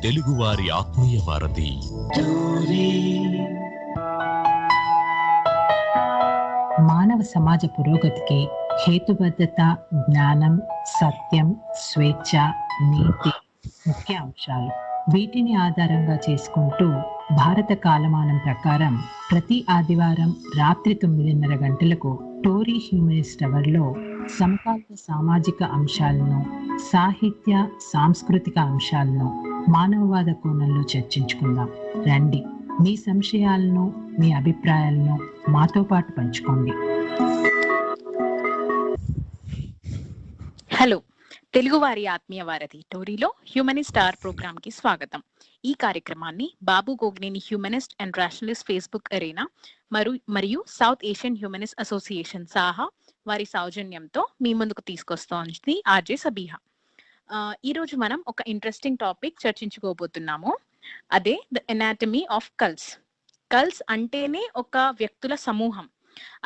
తెలుగువారి ఆత్మీయ వారధి. మానవ సమాజ పురోగతికి హేతుబద్ధత, జ్ఞానం, సత్యం, స్వేచ్ఛ, నీతి ముఖ్య అంశాలు. వీటిని ఆధారంగా చేసుకుంటూ భారత కాలమానం ప్రకారం ప్రతి ఆదివారం రాత్రి 9:30 గంటలకు టోరీ హ్యూమనిస్ట్ అవర్లో సమకాలీన సామాజిక అంశాలను, సాహిత్య సాంస్కృతిక అంశాలను మానవవాద కోణంలో చర్చించుకుందాం. రండి, మీ సంశయాలను, మీ అభిప్రాయాలను మాతో పాటు పంచుకోండి. హలో, తెలుగువారి ఆత్మీయ వారధి టోరీలో హ్యూమనిస్ట్ స్టార్ ప్రోగ్రామ్ కి స్వాగతం. ఈ కార్యక్రమాన్ని Babu Gogineni humanist and rationalist Facebook arena మరియు సౌత్ ఏషియన్ హ్యూమనిస్ట్ అసోసియేషన్ సాహా వారి సౌజన్యంతో మీ ముందుకు తీసుకొస్తోంది ఆర్జే సబీహా. ఈ రోజు మనం ఒక ఇంట్రెస్టింగ్ టాపిక్ చర్చించుకోబోతున్నాము. అదే the anatomy of cults. Cults అంటేనే ఒక వ్యక్తుల సమూహం.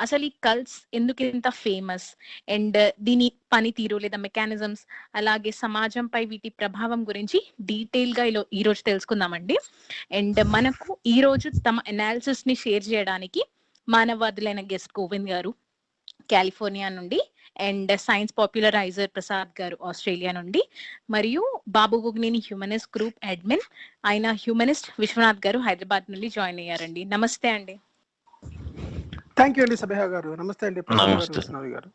అసలు ఈ కల్ట్స్ ఎందుకు ఇంత ఫేమస్ అండ్ దీని పనితీరు లేదా మెకానిజమ్స్, అలాగే సమాజంపై వీటి ప్రభావం గురించి డీటెయిల్ గా ఈ రోజు తెలుసుకుందామండి. అండ్ మనకు ఈ రోజు తమ అనాలిసిస్ ని షేర్ చేయడానికి మానవవాదులైన గెస్ట్ గోవింద్ గారు కాలిఫోర్నియా నుండి, అండ్ సైన్స్ పాపులరైజర్ ప్రసాద్ గారు ఆస్ట్రేలియా నుండి, మరియు బాబు గోగ్నేని హ్యూమనిస్ట్ గ్రూప్ అడ్మిన్ అయిన హ్యూమనిస్ట్ విశ్వనాథ్ గారు హైదరాబాద్ నుండి జాయిన్ అయ్యారండి. నమస్తే అండి. థ్యాంక్ యూ అండి సబీహా గారు. నమస్తే అండి గారు.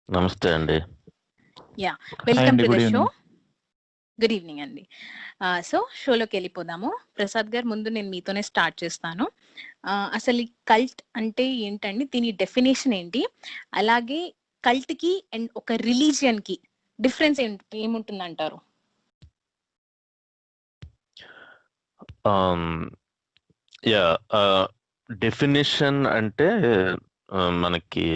నమస్తే అండి. Yeah, welcome to the show. Good evening అండి. సో షోలోకి వెళ్ళిపోదాము. ప్రసాద్ గారు, ముందు నేను మీతోనే స్టార్ట్ చేస్తాను. అసలు ఈ కల్ట్ అంటే ఏంటండి, దీని డెఫినేషన్ ఏంటి, అలాగే కల్ట్ కి అండ్ ఒక రిలీజియన్ కి డిఫరెన్స్ ఏముంటుంది అంటారు? డెఫినేషన్ అంటే మనకి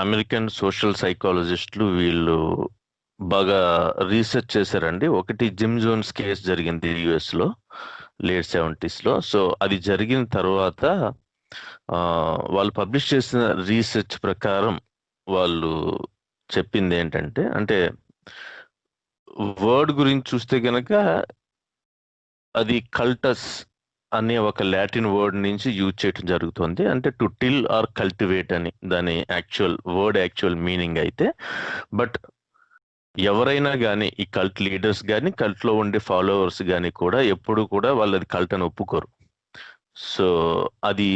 అమెరికన్ సోషల్ సైకాలజిస్టులు వీళ్ళు బాగా రీసెర్చ్ చేశారండి. ఒకటి జిమ్ జోన్స్ కేసు జరిగింది యుఎస్ లో లేట్ 70s లో. సో అది జరిగిన తర్వాత వాళ్ళు పబ్లిష్ చేసిన రీసెర్చ్ ప్రకారం వాళ్ళు చెప్పింది ఏంటంటే, అంటే వర్డ్ గురించి చూస్తే గనక అది కల్టస్ అనే ఒక లాటిన్ వర్డ్ నుంచి యూజ్ చేయడం జరుగుతుంది. అంటే టు టిల్ ఆర్ కల్టివేట్ అని దాని యాక్చువల్ మీనింగ్ అయితే. బట్ ఎవరైనా కానీ, ఈ కల్ట్ లీడర్స్ కానీ, కల్ట్ లో ఉండే ఫాలోవర్స్ కానీ కూడా ఎప్పుడు కూడా వాళ్ళది కల్ట్ అని ఒప్పుకోరు. సో అది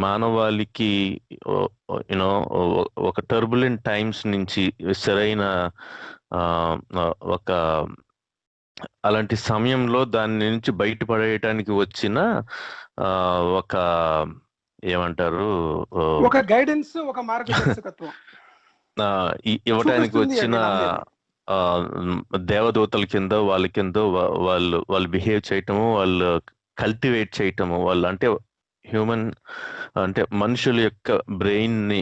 మానవాళికి యూనో ఒక టర్బులెంట్ టైమ్స్ నుంచి సరైన ఒక అలాంటి సమయంలో దాని నుంచి బయటపడేయటానికి వచ్చిన ఒక ఏమంటారు, ఒక గైడెన్స్, ఒక మార్గదర్శకత్వం ఇవ్వటానికి వచ్చిన దేవదూతల కింద వాళ్ళ కింద వాళ్ళు బిహేవ్ చేయటము, వాళ్ళు కల్టివేట్ చేయటము, వాళ్ళు అంటే మనుషుల యొక్క బ్రెయిన్ ని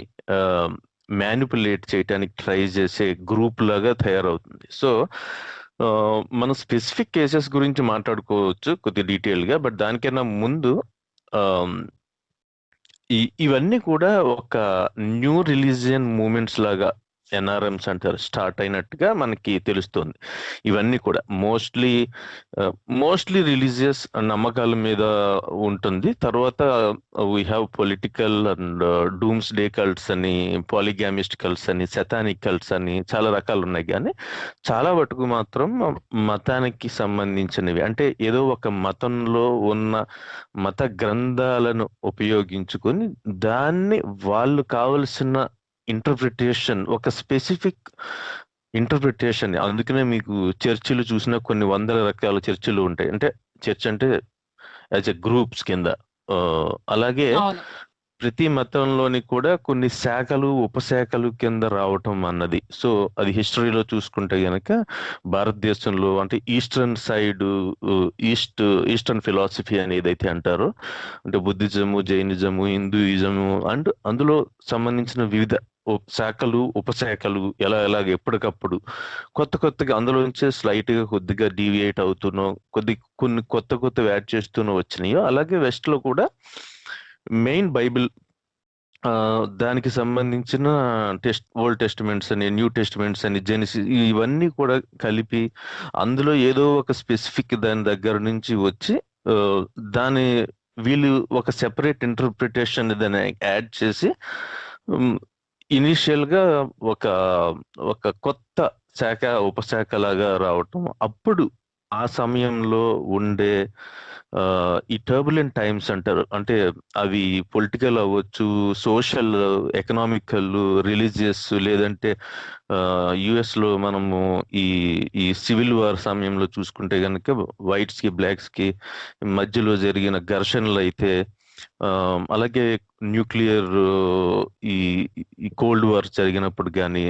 మ్యానిపులేట్ చేయటానికి ట్రై చేసే గ్రూప్ లాగా తయారవుతుంది. సో మనం స్పెసిఫిక్ కేసెస్ గురించి మాట్లాడుకోవచ్చు కొద్ది డీటెయిల్ గా. బట్ దానికన్నా ముందు ఇవన్నీ కూడా ఒక న్యూ రిలీజియన్ మూమెంట్స్ లాగా ఎన్ఆర్ఎంస్ అంటారు స్టార్ట్ అయినట్టుగా మనకి తెలుస్తుంది. ఇవన్నీ కూడా మోస్ట్లీ రిలీజియస్ నమ్మకాల మీద ఉంటుంది. తర్వాత we have political and dooms day cults అని, పాలిగామిస్ట్ కల్ట్స్ అని, సెతానిక్ కల్ట్స్ అని చాలా రకాలు ఉన్నాయి. కానీ చాలా మటుకు మాత్రం మతానికి సంబంధించినవి, అంటే ఏదో ఒక మతంలో ఉన్న మత గ్రంథాలను ఉపయోగించుకొని దాన్ని వాళ్ళు కావలసిన ఇంటర్ప్రిటేషన్, ఒక స్పెసిఫిక్ ఇంటర్ప్రిటేషన్. అందుకనే మీకు చర్చిలు చూసిన కొన్ని వందల రకాల చర్చిలు ఉంటాయి. అంటే చర్చ్ అంటే యాజ్ ఎ గ్రూప్స్ కింద. అలాగే ప్రతి మతంలోని కూడా కొన్ని శాఖలు, ఉపశాఖలు కింద రావటం అన్నది. సో అది హిస్టరీలో చూసుకుంటే గనక భారతదేశంలో అంటే ఈస్టర్న్ సైడ్, ఈస్టర్న్ ఫిలాసఫీ అని ఏదైతే అంటారో, అంటే బుద్ధిజము, జైనిజము, హిందూయిజము అండ్ అందులో సంబంధించిన వివిధ శాఖలు, ఉపశాఖలు ఎలాగ ఎప్పటికప్పుడు కొత్తగా అందులోంచే స్లైట్ గా కొద్దిగా డీవియేట్ అవుతూనో కొన్ని కొత్త యాడ్ చేస్తూనో వచ్చినాయో, అలాగే వెస్ట్ లో కూడా మెయిన్ బైబిల్ దానికి సంబంధించిన ఓల్డ్ టెస్టిమెంట్స్ అని, న్యూ టెస్టిమెంట్స్ అని, జెనిసిస్ ఇవన్నీ కూడా కలిపి అందులో ఏదో ఒక స్పెసిఫిక్ దాని దగ్గర నుంచి వచ్చి దాని వీళ్ళు ఒక సెపరేట్ ఇంటర్ప్రిటేషన్ దాన్ని యాడ్ చేసి ఇనిషియల్ గా ఒక ఒక కొత్త శాఖ ఉపశాఖ లాగా రావటం. అప్పుడు ఆ సమయంలో ఉండే ఈ టర్బులెంట్ టైమ్స్ అంటారు, అంటే అవి పొలిటికల్ అవ్వచ్చు, సోషల్, ఎకనామికల్, రిలీజియస్, లేదంటే యుఎస్ లో మనము ఈ ఈ సివిల్ వార్ సమయంలో చూసుకుంటే కనుక వైట్స్ కి బ్లాక్స్ కి మధ్యలో జరిగిన ఘర్షణలు అయితే, అలాగే న్యూక్లియర్ ఈ ఈ కోల్డ్ వార్ జరిగినప్పుడు కానీ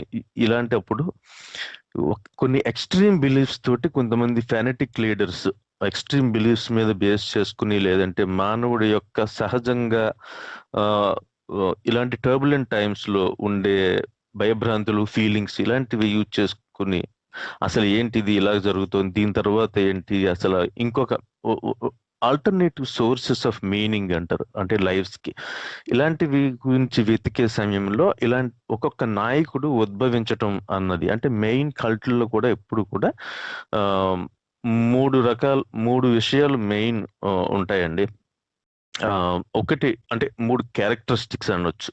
ఇలాంటప్పుడు కొన్ని ఎక్స్ట్రీమ్ బిలీఫ్స్ తోటి కొంతమంది ఫెనటిక్ లీడర్స్ ఎక్స్ట్రీమ్ బిలీఫ్స్ మీద బేస్ చేసుకుని, లేదంటే మానవుడి యొక్క సహజంగా ఇలాంటి టర్బులెంట్ టైమ్స్ లో ఉండే భయభ్రాంతులు, ఫీలింగ్స్ ఇలాంటివి యూజ్ చేసుకుని అసలు ఏంటిది ఇలా జరుగుతుంది, దీని తర్వాత ఏంటి, అసలు ఇంకొక ఆల్టర్నేటివ్ సోర్సెస్ ఆఫ్ మీనింగ్ అంటారు, అంటే లైఫ్స్ కి ఇలాంటివి గురించి వెతికే సమయంలో ఇలాంటి ఒక్కొక్క నాయకుడు ఉద్భవించటం అన్నది, అంటే మెయిన్ కల్ట్లో కూడా ఎప్పుడు కూడా మూడు విషయాలు మెయిన్ ఉంటాయండి. ఒకటి అంటే 3 క్యారెక్టరిస్టిక్స్ అనొచ్చు.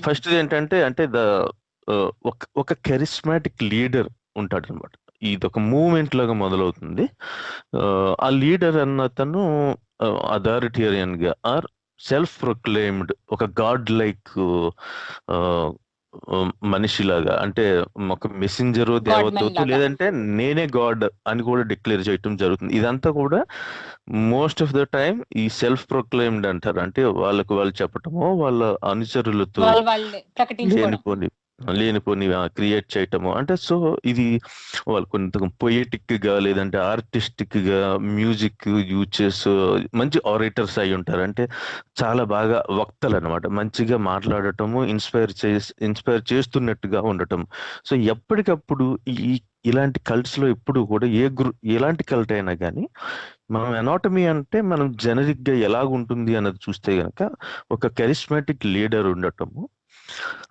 ఫస్ట్ ఏంటంటే అంటే ఒక కెరిస్మాటిక్ లీడర్ ఉంటాడు అనమాట. ఇది ఒక మూవ్మెంట్ లాగా మొదలవుతుంది. ఆ లీడర్ అన్నతను అథారిటేరియన్ గా ఆర్ సెల్ఫ్ ప్రొక్లెయిమ్డ్ ఒక గాడ్ లైక్ మనిషిలాగా, అంటే ఒక మెసెంజరు, దేవదూత, లేదంటే నేనే గాడ్ అని కూడా డిక్లేర్ చేయటం జరుగుతుంది. ఇదంతా కూడా మోస్ట్ ఆఫ్ ద టైం ఈ సెల్ఫ్ ప్రొక్లెయిమ్డ్ అంటారు, అంటే వాళ్ళకు వాళ్ళు చెప్పటమో వాళ్ళ అనుచరులతో లేనిపోని క్రియేట్ చేయటము. అంటే సో ఇది వాళ్ళు కొంత పొయిటిక్ గా, లేదంటే ఆర్టిస్టిక్ గా మ్యూజిక్ యూజ్ చేస్తూ మంచి ఆరేటర్స్ అయి ఉంటారు, అంటే చాలా బాగా వక్తలు అనమాట, మంచిగా మాట్లాడటము, ఇన్స్పైర్ చేస్తున్నట్టుగా ఉండటం. సో ఎప్పటికప్పుడు ఇలాంటి కల్ట్స్ లో ఎప్పుడు కూడా ఎలాంటి కల్ట్ అయినా కానీ మనం ఎనాటమీ అంటే మనం జనరిక్ గా ఎలాగుంటుంది అన్నది చూస్తే గనక ఒక కెరిస్మాటిక్ లీడర్ ఉండటము,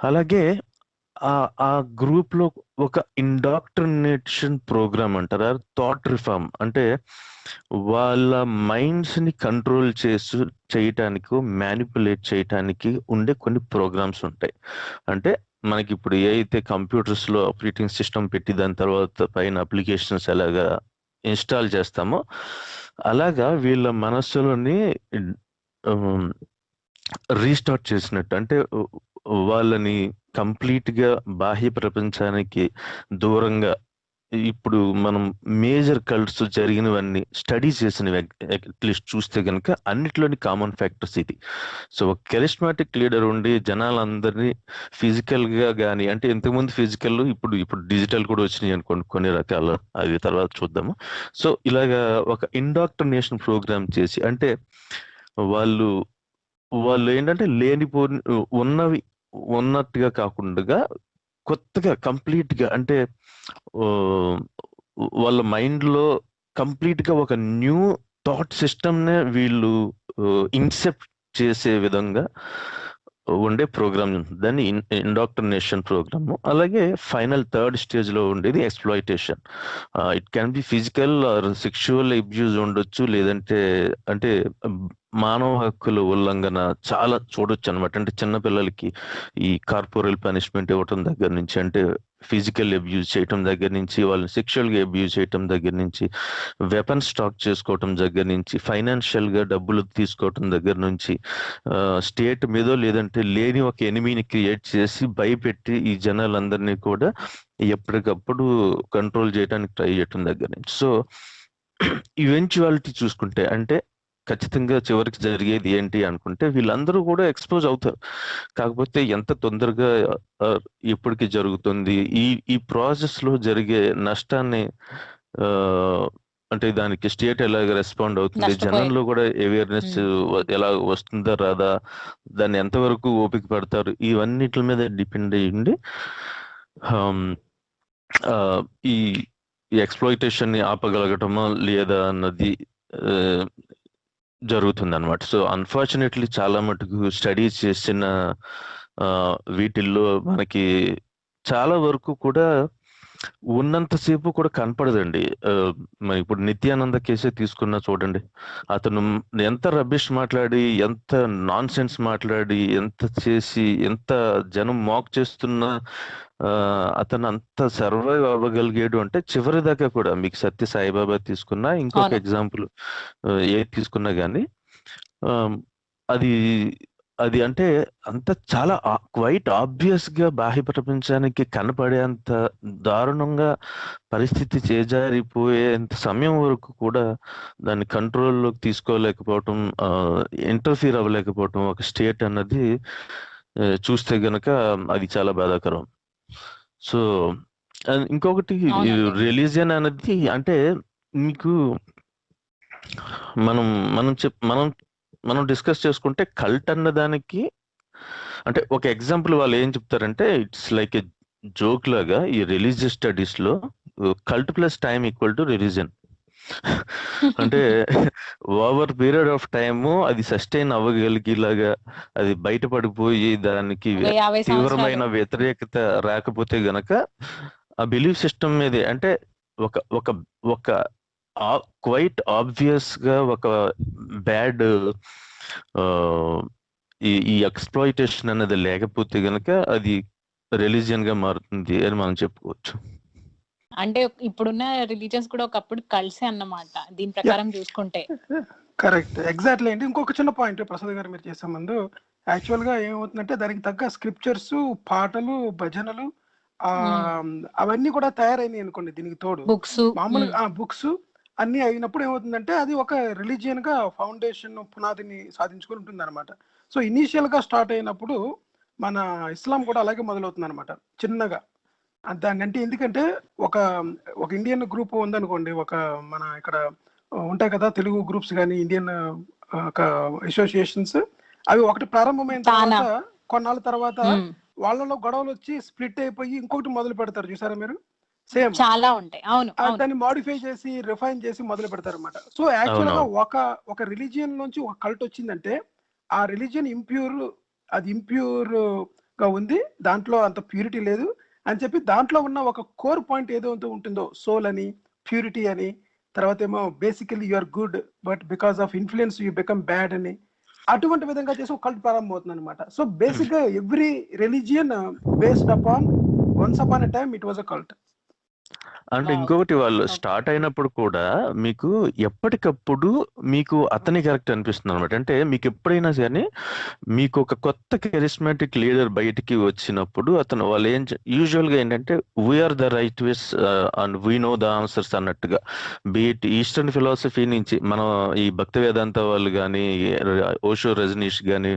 అలాగే ఆ గ్రూప్ లో ఒక ఇండాక్ట్రినేషన్ ప్రోగ్రామ్ అంటారు, థాట్ రిఫార్మ్, అంటే వాళ్ళ మైండ్స్ ని కంట్రోల్ చేయటానికి, మ్యానిపులేట్ చేయటానికి ఉండే కొన్ని ప్రోగ్రామ్స్ ఉంటాయి. అంటే మనకి ఇప్పుడు ఏ అయితే కంప్యూటర్స్ లో ఆపరేటింగ్ సిస్టమ్ పెట్టి దాని తర్వాత పైన అప్లికేషన్స్ ఎలాగా ఇన్స్టాల్ చేస్తామో అలాగా వీళ్ళ మనస్సులోని రీస్టార్ట్ చేసినట్టు, అంటే వాళ్ళని కంప్లీట్ గా బాహ్య ప్రపంచానికి దూరంగా, ఇప్పుడు మనం మేజర్ కల్ట్స్ జరిగినవన్నీ స్టడీ చేసినవి అట్లీస్ట్ చూస్తే కనుక అన్నిట్లోని కామన్ ఫ్యాక్టర్స్ ఇది. సో ఒక కెరిస్మాటిక్ లీడర్ ఉండి జనాలందరినీ ఫిజికల్ గా కానీ, అంటే ఇంతకుముందు ఫిజికల్, ఇప్పుడు డిజిటల్ కూడా వచ్చినాయి అనుకోండి కొన్ని రకాల, అది తర్వాత చూద్దాము. సో ఇలాగా ఒక ఇండాక్ట్రినేషన్ ప్రోగ్రామ్ చేసి, అంటే వాళ్ళు ఏంటంటే ఉన్నవి ఉన్నట్టుగా కాకుండా కొత్తగా కంప్లీట్ గా, అంటే వాళ్ళ మైండ్ లో కంప్లీట్ గా ఒక న్యూ థాట్ సిస్టమ్ నే వీళ్ళు ఇన్సెప్ట్ చేసే విధంగా ఉండే ప్రోగ్రామ్, దాన్ని ఇండాక్ట్రినేషన్ ప్రోగ్రామ్. అలాగే ఫైనల్ థర్డ్ స్టేజ్ లో ఉండేది exploitation. It can be physical are sexual abuse ఉండొచ్చు, లేదంటే అంటే మానవ హక్కుల ఉల్లంఘన చాలా చూడొచ్చు అనమాట. అంటే చిన్నపిల్లలకి ఈ కార్పొరల్ పనిష్మెంట్ ఇవ్వటం దగ్గర నుంచి, అంటే ఫిజికల్ అబ్యూజ్ చేయటం దగ్గర నుంచి, వాళ్ళని సెక్షువల్ గా అబ్యూజ్ చేయటం దగ్గర నుంచి, వెపన్ స్టాక్ చేసుకోవటం దగ్గర నుంచి, ఫైనాన్షియల్ గా డబ్బులు తీసుకోవటం దగ్గర నుంచి, స్టేట్ మీదో లేదంటే లేని ఒక ఎనిమీని క్రియేట్ చేసి భయపెట్టి ఈ జనాలందరినీ కూడా ఎప్పటికప్పుడు కంట్రోల్ చేయడానికి ట్రై చేయటం దగ్గర నుంచి. సో ఈవెంచువాలిటీ చూసుకుంటే, అంటే ఖచ్చితంగా చివరికి జరిగేది ఏంటి అనుకుంటే వీళ్ళందరూ కూడా ఎక్స్పోజ్ అవుతారు. కాకపోతే ఎంత తొందరగా ఎప్పటికి జరుగుతుంది, ఈ ప్రాసెస్ లో జరిగే నష్టాన్ని అంటే దానికి స్టేట్ ఎలాగ రెస్పాండ్ అవుతుంది, జనంలో కూడా అవేర్నెస్ ఎలా వస్తుందా రాదా, దాన్ని ఎంతవరకు ఓపిక పడతారు, ఇవన్నిటి మీద డిపెండ్ అయ్యింది ఈ ఎక్స్‌ప్లాయిటేషన్ ని ఆపగలగటమా లేదా అన్నది జరుగుతుంది అనమాట. సో అన్ఫార్చునేట్లీ చాలా మటుకు స్టడీస్ చేసిన వీటిల్లో మనకి చాలా వరకు కూడా ఉన్నంతసేపు కూడా కనపడదండి. మరి ఇప్పుడు నిత్యానంద కేసే తీసుకున్నా చూడండి, అతను ఎంత రబ్బిష్ మాట్లాడి, ఎంత నాన్ సెన్స్ మాట్లాడి, ఎంత చేసి, ఎంత జనం మాక్ చేస్తున్నా అతను అంత సర్వైవ్ అవ్వగలిగాడు అంటే చివరి దాకా కూడా. మీకు సత్య సాయిబాబా తీసుకున్నా, ఇంకొక అవును. ఎగ్జాంపుల్ ఏది తీసుకున్నా కానీ అది అది అంటే అంత చాలా క్వైట్ ఆబ్వియస్ గా బాహ్య ప్రపంచానికి కనపడేంత దారుణంగా పరిస్థితి చేజారిపోయేంత సమయం వరకు కూడా దాన్ని కంట్రోల్లోకి తీసుకోలేకపోవటం, ఇంటర్ఫీర్ అవ్వలేకపోవటం ఒక స్టేట్ అన్నది చూస్తే గనక అది చాలా బాధాకరం. సో ఇంకొకటి అవునండి. రిలీజియన్ అనేది అంటే మీకు మనం మనం మనం డిస్కస్ చేసుకుంటే కల్ట్ అన్న దానికి అంటే ఒక ఎగ్జాంపుల్ వాళ్ళు ఏం చెప్తారంటే ఇట్స్ లైక్ ఎ జోక్ లాగా ఈ రిలీజియస్ స్టడీస్ లో cult plus time equal to religion. అంటే ఓవర్ పీరియడ్ ఆఫ్ టైము అది సస్టైన్ అవ్వగలిగేలాగా అది బయటపడిపోయి దానికి ఒక 50 సంవత్సరాలు. తీవ్రమైన వ్యతిరేకత రాకపోతే గనక ఆ బిలీఫ్ సిస్టమ్ మీద అంటే ఒక ఒక ఒక క్వైట్ ఆబ్వియస్ గా ఒక బ్యాడ్ ఈ ఎక్స్‌ప్లాయిటేషన్ అనేది లేకపోతే గనక అది రిలీజియన్ గా మారుతుంది అని మనం చెప్పుకోవచ్చు. అంటే ఇప్పుడున్న రిలీజియన్స్ కూడా ఒకప్పుడు కలిసే అన్నమాట దీని ప్రకారం చూసుకుంటే. కరెక్ట్, ఎగ్జాక్ట్లీ అండి. ఇంకొక చిన్న పాయింట్ ప్రసాద్ గారు మీరు చేసే ముందు, యాక్చువల్ గా ఏమవుతుందంటే దానికి తగ్గ స్క్రిప్చర్స్, పాటలు, భజనలు అవన్నీ కూడా తయారైనాయి అనుకోండి. దీనికి తోడు బుక్స్ మామూలుగా బుక్స్ అన్ని అయినప్పుడు ఏమవుతుందంటే అది ఒక రిలీజియన్ గా ఫౌండేషన్ పునాదిని సాధించుకుని ఉంటుంది అనమాట. సో ఇనీషియల్ గా స్టార్ట్ అయినప్పుడు మన ఇస్లాం కూడా అలాగే మొదలవుతుంది అనమాట చిన్నగా. దాన్ని అంటే ఎందుకంటే ఒక ఒక ఇండియన్ గ్రూప్ ఉందనుకోండి, ఒక మన ఇక్కడ ఉంటాయి కదా తెలుగు గ్రూప్స్ కానీ ఇండియన్ ఒక అసోసియేషన్స్, అవి ఒకటి ప్రారంభమైన తర్వాత కొన్నాళ్ళ తర్వాత వాళ్ళలో గొడవలు వచ్చి స్ప్లిట్ అయిపోయి ఇంకొకటి మొదలు పెడతారు. చూసారా మీరు? సేమ్ చాలా ఉంటాయి. అవును, దాన్ని మాడిఫై చేసి రిఫైన్ చేసి మొదలు పెడతారు అనమాట. సో యాక్చువల్ గా ఒక రిలీజియన్ నుంచి ఒక కల్ట్ వచ్చిందంటే ఆ రిలీజియన్ ఇంప్యూర్, అది ఇంప్యూర్ గా ఉంది, దాంట్లో అంత ప్యూరిటీ లేదు అని చెప్పి దాంట్లో ఉన్న ఒక కోర్ పాయింట్ ఏదో ఉంటుందో, సోల్ అని, ప్యూరిటీ అని, తర్వాత ఏమో basically you are good but because of influence you become bad అని, అటువంటి విధంగా చేసి ఒక కల్ట్ ప్రారంభం అవుతుంది అనమాట. సో బేసిక్ గా every religion based upon once upon a time it was a cult. అంటే ఇంకొకటి వాళ్ళు స్టార్ట్ అయినప్పుడు కూడా మీకు ఎప్పటికప్పుడు మీకు అతని కరెక్ట్ అనిపిస్తుంది అనమాట. అంటే మీకు ఎప్పుడైనా సరే మీకు ఒక కొత్త కెరిస్మాటిక్ లీడర్ బయటికి వచ్చినప్పుడు అతను వాళ్ళు యూజువల్ గా ఏంటంటే we are the right ways and we know the answers అన్నట్టుగా. బీట్ ఈస్టర్న్ ఫిలాసఫీ నుంచి మనం ఈ భక్తి వేదాంత వాళ్ళు కానీ, ఓషో రజనీష్ కానీ,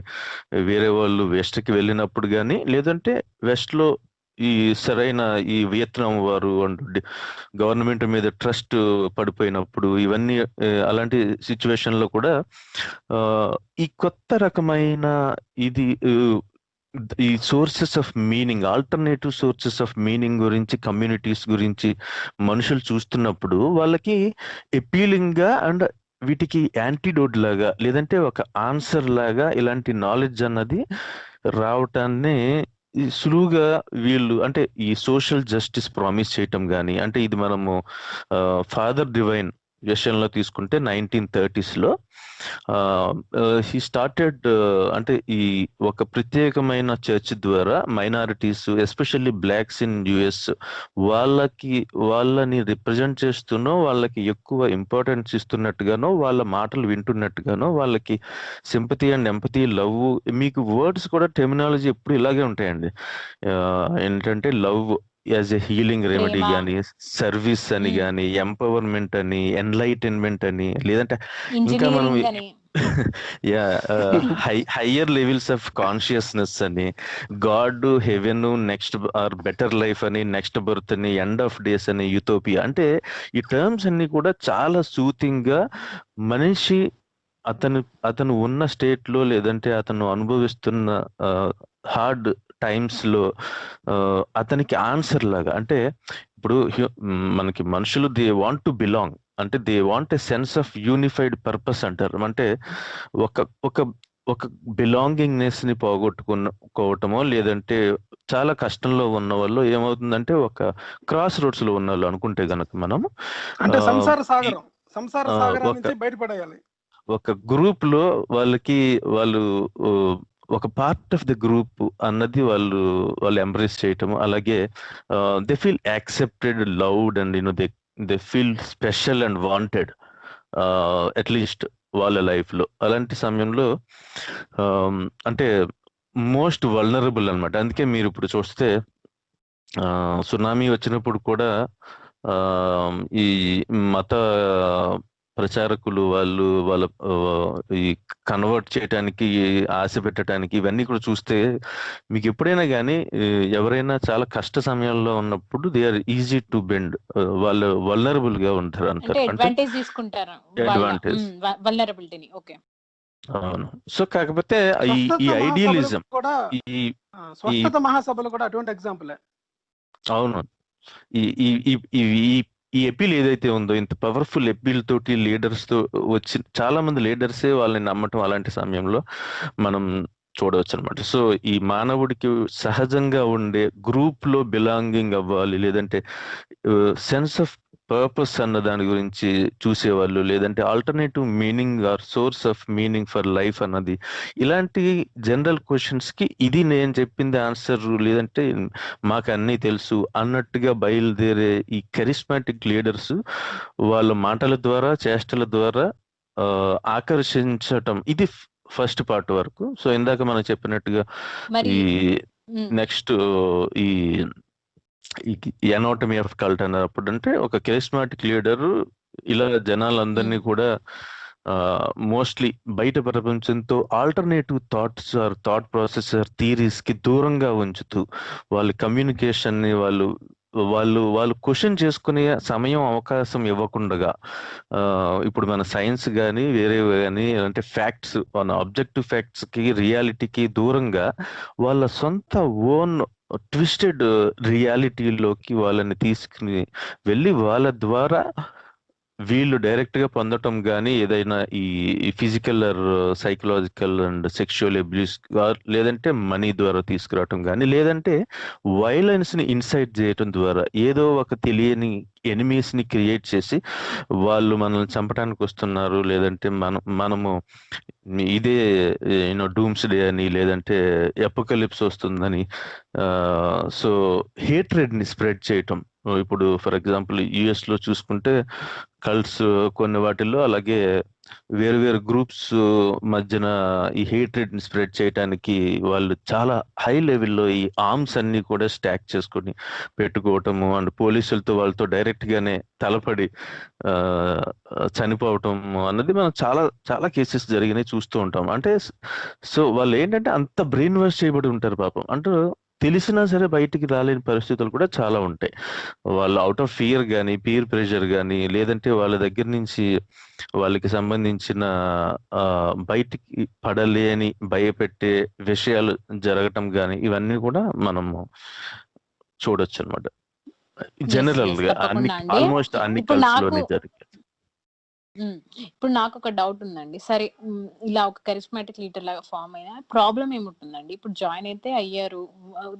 వేరే వాళ్ళు వెస్ట్ కి వెళ్ళినప్పుడు కానీ, లేదంటే వెస్ట్ లో ఈ సరైన ఈ వియత్నాం వారు గవర్నమెంట్ మీద ట్రస్ట్ పడిపోయినప్పుడు, ఇవన్నీ అలాంటి సిచ్యువేషన్ లో కూడా ఈ కొత్త రకమైన ఇది ఈ sources of meaning, alternative sources of meaning గురించి, కమ్యూనిటీస్ గురించి మనుషులు చూస్తున్నప్పుడు వాళ్ళకి అపీలింగ్ గా అండ్ వీటికి యాంటీడోట్ లాగా లేదంటే ఒక ఆన్సర్ లాగా ఇలాంటి నాలెడ్జ్ అన్నది రావటాన్ని సులువుగా వీళ్ళు అంటే ఈ సోషల్ జస్టిస్ ప్రామిస్ చేయటం కానీ, అంటే ఇది మనము ఫాదర్ డివైన్ విషయంలో తీసుకుంటే 1930s లో హీ స్టార్టెడ్ అంటే ఈ ఒక ప్రత్యేకమైన చర్చ్ ద్వారా minorities especially blacks in US వాళ్ళని రిప్రజెంట్ చేస్తూనో, వాళ్ళకి ఎక్కువ ఇంపార్టెన్స్ ఇస్తున్నట్టుగానో, వాళ్ళ మాటలు వింటున్నట్టుగానో, వాళ్ళకి సింపతి అండ్ ఎంపతి, లవ్, మీకు వర్డ్స్ కూడా టెర్మినాలజీ ఎప్పుడు ఇలాగే ఉంటాయండి. ఏంటంటే love as a healing remedy కానీ, సర్వీస్ అని కానీ, ఎంపవర్మెంట్ అని, ఎన్లైటన్మెంట్ అని, లేదంటే ఇంకా మనం హయ్యర్ లెవెల్స్ ఆఫ్ కాన్షియస్నెస్ అని, God, heaven, next or better life అని, నెక్స్ట్ బర్త్ అని, ఎండ్ ఆఫ్ డేస్ అని, యూటోపియా. అంటే ఈ టర్మ్స్ అన్ని కూడా చాలా సూతింగ్ గా మనిషి అతను ఉన్న స్టేట్ లో లేదంటే అతను అనుభవిస్తున్న హార్డ్ టైమ్స్ లో అతనికి ఆన్సర్ లాగా. అంటే ఇప్పుడు మనకి మనుషులు దే వాంట్ టు బిలాంగ్, అంటే they want a sense of unified purpose అంటారు. అంటే ఒక ఒక ఒక బిలాంగింగ్నెస్ ని పోగొట్టుకోవటమో, లేదంటే చాలా కష్టంలో ఉన్న వాళ్ళు ఏమవుతుందంటే ఒక క్రాస్ రోడ్స్ లో ఉన్న వాళ్ళు అనుకుంటే గనక మనము అంటే ఆ, సంసార ఈ- సాగరం, సంసార ఆ, సాగరం ఒక నుంచి బయటపడేయాలి. ఒక గ్రూప్ లో వాళ్ళు ఆ, ఒక పార్ట్ ఆఫ్ ద గ్రూప్ అన్నది వాళ్ళు ఎంబ్రేస్ చేయటం, అలాగే they feel accepted, loved and they feel special and wanted at least వాళ్ళ లైఫ్ లో. అలాంటి సమయంలో అంటే మోస్ట్ వల్నరబుల్ అన్నమాట. అందుకే మీరు ఇప్పుడు చూస్తే సునామీ వచ్చినప్పుడు కూడా ఆ, ఈ మత ప్రచారకులు వాళ్ళ ఈ కన్వర్ట్ చేయడానికి, ఆశ పెట్టడానికి, ఇవన్నీ కూడా చూస్తే మీకు ఎప్పుడైనా కానీ ఎవరైనా చాలా కష్ట సమయాల్లో ఉన్నప్పుడు they are easy to bend, వాళ్ళు వల్నరబుల్ గా ఉంటారు అంటే అంటారు. అంటే అడ్వాంటేజ్ తీసుకుంటారు వాళ్ళ అడ్వాంటేజ్. వల్నరబిలిటీని. ఓకే. అవును. సో కాకపోతే ఈ ఈ స్వస్థత మహాసభలు ఐడియలిజం, కూడా ఈ ఈ స్వస్థత మహాసభలు కూడా అటువంటి ఎగ్జాంపులే. అవును, ఈ ఈ ఈ ఈ ఈ ఈ ఎపీల్ ఏదైతే ఉందో, ఇంత పవర్ఫుల్ ఎపీల్ తోటి లీడర్స్ తో వచ్చి చాలా మంది లీడర్సే వాళ్ళని నమ్మటం అలాంటి సమయంలో మనం చూడవచ్చు అనమాట. సో ఈ మానవుడికి సహజంగా ఉండే గ్రూప్ లో బిలాంగింగ్ అవ్వాలి, లేదంటే సెన్స్ ఆఫ్ పర్పస్ అన్న దాని గురించి చూసేవాళ్ళు, లేదంటే alternative meaning or source of meaning for life అన్నది, ఇలాంటి జనరల్ క్వశ్చన్స్ కి ఇది నేను చెప్పింది ఆన్సర్, లేదంటే మాకు అన్నీ తెలుసు అన్నట్టుగా బయలుదేరే ఈ కరిస్మాటిక్ లీడర్స్ వాళ్ళ మాటల ద్వారా, చేష్టల ద్వారా ఆకర్షించటం, ఇది ఫస్ట్ పార్ట్ వరకు. సో ఇందాక మనం చెప్పినట్టుగా మరి ఈ ఉమ్, నెక్స్ట్ ఈ ఈ ఎనాటమీ ఆఫ్ కల్ట్ అన్నప్పుడు, అంటే ఒక కెరిస్మాటిక్ లీడర్ ఇలా జనాలందరినీ కూడా మోస్ట్లీ బయట ప్రపంచంతో alternative thoughts or thought process or theories కి దూరంగా ఉంచుతూ వాళ్ళ కమ్యూనికేషన్ ని వాళ్ళు వాళ్ళు వాళ్ళు క్వశ్చన్ చేసుకునే సమయం, అవకాశం ఇవ్వకుండగా, ఇప్పుడు మన సైన్స్ కానీ వేరే కానీ అంటే ఫ్యాక్ట్స్, మన ఆబ్జెక్టివ్ ఫ్యాక్ట్స్ కి, రియాలిటీకి దూరంగా వాళ్ళ సొంత ఓన్ ట్విస్టెడ్ రియాలిటీలోకి వాళ్ళని తీసుకుని వెళ్ళి వాళ్ళ ద్వారా వీళ్ళు డైరెక్ట్ గా పొందటం కానీ, ఏదైనా ఈ physical are psychological and sexual abuse, లేదంటే మనీ ద్వారా తీసుకురావటం కానీ, లేదంటే వైలెన్స్ ని ఇన్సైట్ చేయటం ద్వారా ఏదో ఒక తెలియని ఎనిమీస్ ని క్రియేట్ చేసి వాళ్ళు మనల్ని చంపడానికి వస్తున్నారు, లేదంటే మనము ఇదే డూమ్స్ డే అని, లేదంటే ఎపోకలిప్స్ వస్తుందని, సో హేట్రెడ్ ని స్ప్రెడ్ చేయటం. ఇప్పుడు ఫర్ ఎగ్జాంపుల్ యుఎస్ లో చూసుకుంటే కల్ట్స్ కొన్ని వాటిల్లో, అలాగే వేరు వేరు గ్రూప్స్ మధ్యన ఈ హేట్రెడ్ ని స్ప్రెడ్ చేయడానికి వాళ్ళు చాలా హై లెవెల్లో ఈ ఆర్మ్స్ అన్ని కూడా స్టాక్ చేసుకొని పెట్టుకోవటము, అండ్ పోలీసులతో వాళ్ళతో డైరెక్ట్ గానే తలపడి ఆ చనిపోవటం అన్నది మనం చాలా చాలా కేసెస్ జరిగినాయి, చూస్తూ ఉంటాం. అంటే సో వాళ్ళు ఏంటంటే అంత బ్రెయిన్ వాష్ చేయబడి ఉంటారు పాపం. అంటే తెలిసినా సరే బయటికి రాలేని పరిస్థితులు కూడా చాలా ఉంటాయి. వాళ్ళు అవుట్ ఆఫ్ ఫియర్ కానీ, పీర్ ప్రెషర్ కానీ, లేదంటే వాళ్ళ దగ్గర నుంచి వాళ్ళకి సంబంధించిన బయటికి పడలేని భయపెట్టే విషయాలు జరగటం కానీ, ఇవన్నీ కూడా మనము చూడొచ్చు అనమాట. జనరల్ గా అన్ని, తప్పకుండా అండి. ఆల్మోస్ట్ అన్ని ఇప్పుడు కల్స్ నాకు లోనే జరిగాయి. ఇప్పుడు నాకు ఒక డౌట్ ఉందండి. సరే, ఇలా ఒక కరిస్మాటిక్ లీడర్ లాగా ఫామ్ అయిన ప్రాబ్లం ఏముంటుందండి? ఇప్పుడు జాయిన్ అయితే అయ్యారు,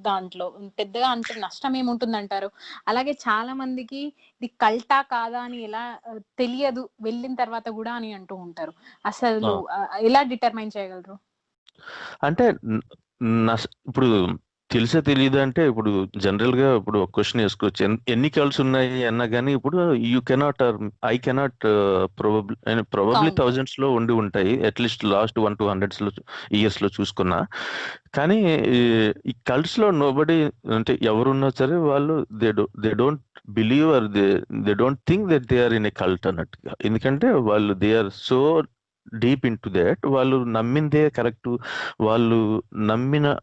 దాంట్లో పెద్దగా అంత నష్టం ఏముంటుందంటారు? అలాగే చాలా మందికి ఇది కల్టా కాదా అని ఎలా తెలియదు వెళ్ళిన తర్వాత కూడా అని అంటూ ఉంటారు. అసలు ఎలా డిటర్మైన్ చేయగలరు? అంటే ఇప్పుడు తెలిసే తెలియదు అంటే, ఇప్పుడు జనరల్ గా ఇప్పుడు ఒక క్వశ్చన్ వేసుకోవచ్చు, ఎన్ని కల్స్ ఉన్నాయి అన్నా కానీ ఇప్పుడు you cannot I cannot probably Count. Thousands లో ఉండి ఉంటాయి, అట్లీస్ట్ లాస్ట్ 100-200 ఇయర్స్ లో చూసుకున్నా. కానీ ఈ కల్ట్స్ లో నోబడి, అంటే ఎవరున్నా సరే వాళ్ళు they don't believe or they don't think that they are in a cult అన్నట్టుగా. ఎందుకంటే వాళ్ళు they are so deep into that, వాళ్ళు నమ్మిందే కరెక్ట్, వాళ్ళు నమ్మిన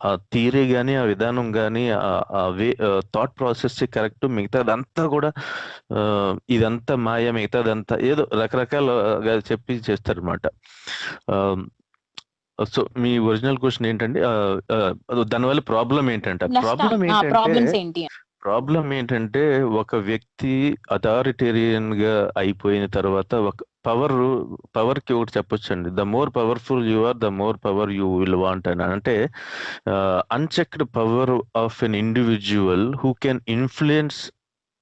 ఆ థియరీ కానీ, ఆ విధానం కానీ, ఆ వే థాట్ ప్రాసెస్ కరెక్ట్, మిగతాదంతా కూడా ఇదంతా మాయ, మిగతాదంతా ఏదో రకరకాలుగా చెప్పి చేస్తారనమాట. సో మీ ఒరిజినల్ క్వశ్చన్ ఏంటంటే దానివల్ల ప్రాబ్లం ఏంటంటే, ప్రాబ్లమ్స్ ఏంటి? ప్రాబ్లం ఏంటంటే ఒక వ్యక్తి అథారిటేరియన్ గా అయిపోయిన తర్వాత ఒక పవర్ కి ఒకటి చెప్పొచ్చండి, the more powerful you are the more power you will want అని. అంటే unchecked power of an individual who can influence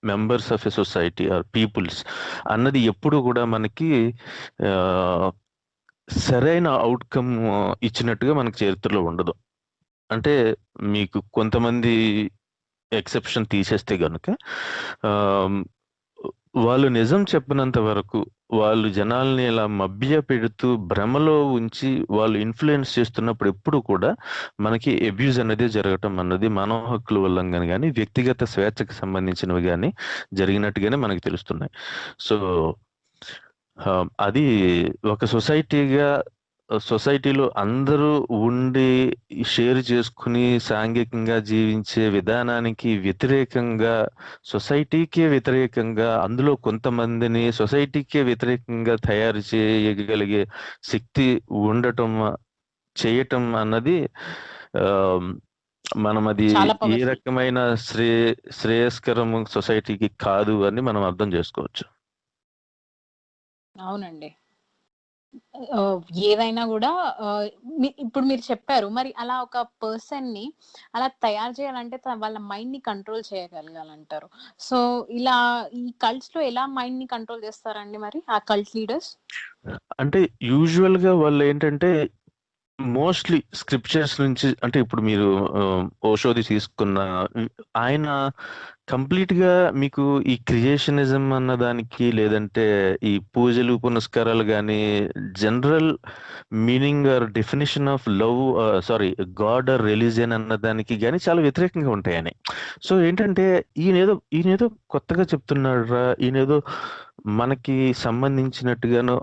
members of a society or peoples అన్నది ఎప్పుడు కూడా మనకి సరైన అవుట్కమ్ ఇచ్చినట్టుగా మనకి చరిత్రలో ఉండదు. అంటే మీకు కొంతమంది ఎక్సెప్షన్ తీసేస్తే గనుక వాళ్ళు నిజం చెప్పినంత వరకు, వాళ్ళు జనాల్ని ఇలా మభ్య పెడుతూ భ్రమలో ఉంచి వాళ్ళు ఇన్ఫ్లుయెన్స్ చేస్తున్నప్పుడు ఎప్పుడు కూడా మనకి అబ్యూజ్ అనేది జరగటం అన్నది మానవ హక్కుల ఉల్లంఘన కానీ వ్యక్తిగత స్వేచ్ఛకు సంబంధించినవి కానీ జరిగినట్టుగానే మనకి తెలుస్తున్నాయి. సో అది ఒక సొసైటీలో అందరూ ఉండి షేర్ చేసుకుని సాంఘికంగా జీవించే విధానానికి వ్యతిరేకంగా, సొసైటీకే వ్యతిరేకంగా, అందులో కొంతమందిని సొసైటీకే వ్యతిరేకంగా తయారు చేయగలిగే శక్తి చేయటం అన్నది మనం అది ఏ రకమైన శ్రేయస్కరం సొసైటీకి కాదు అని మనం అర్థం చేసుకోవచ్చు. అవునండి. ఏదైనా కూడా ఇప్పుడు మీరు చెప్పారు, మరి అలా ఒక పర్సన్ ని అలా తయారు చేయాలంటే వాళ్ళ మైండ్ ని కంట్రోల్ చేయగలగాలంటారు. సో ఇలా ఈ కల్ట్స్ లో ఎలా మైండ్ ని కంట్రోల్ చేస్తారండి మరి ఆ కల్ట్ లీడర్స్? అంటే యూజువల్ గా వాళ్ళు ఏంటంటే మోస్ట్లీ స్క్రిప్చర్స్ నుంచి, అంటే ఇప్పుడు మీరు ఓషోది తీసుకున్న ఆయన కంప్లీట్ గా మీకు ఈ క్రియేషనిజం అన్న దానికి, లేదంటే ఈ పూజలు పునస్కారాలు కానీ general meaning or definition of love God or religion అన్న దానికి కానీ చాలా వ్యతిరేకంగా ఉంటాయని. సో ఏంటంటే ఈయనేదో కొత్తగా చెప్తున్నాడు, ఈయనేదో మనకి సంబంధించినట్టుగాను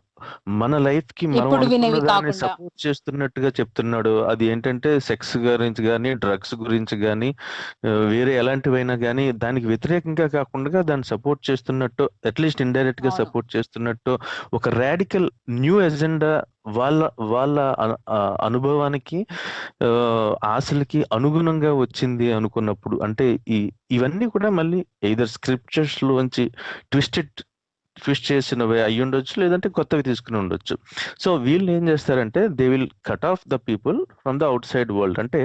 మన లైఫ్ కి మనం సపోర్ట్ చేస్తున్నట్టుగా చెప్తున్నాడు. అది ఏంటంటే సెక్స్ గురించి కానీ, డ్రగ్స్ గురించి కానీ, వేరే ఎలాంటివైనా కానీ దానికి వ్యతిరేకంగా కాకుండా దాన్ని సపోర్ట్ చేస్తున్నట్టు, అట్లీస్ట్ ఇండైరెక్ట్ గా సపోర్ట్ చేస్తున్నట్టు ఒక రాడికల్ న్యూ ఎజెండా వాళ్ళ అనుభవానికి, ఆశలకి అనుగుణంగా వచ్చింది అనుకున్నప్పుడు, అంటే ఇవన్నీ కూడా మళ్ళీ ఎయిదర్ స్క్రిప్చర్స్ లోంచి ట్విస్ట్ చేసినవి అయ్యి ఉండొచ్చు, లేదంటే కొత్తవి తీసుకుని ఉండొచ్చు. సో వీళ్ళు ఏం చేస్తారంటే they will cut off the people from the out side world. అంటే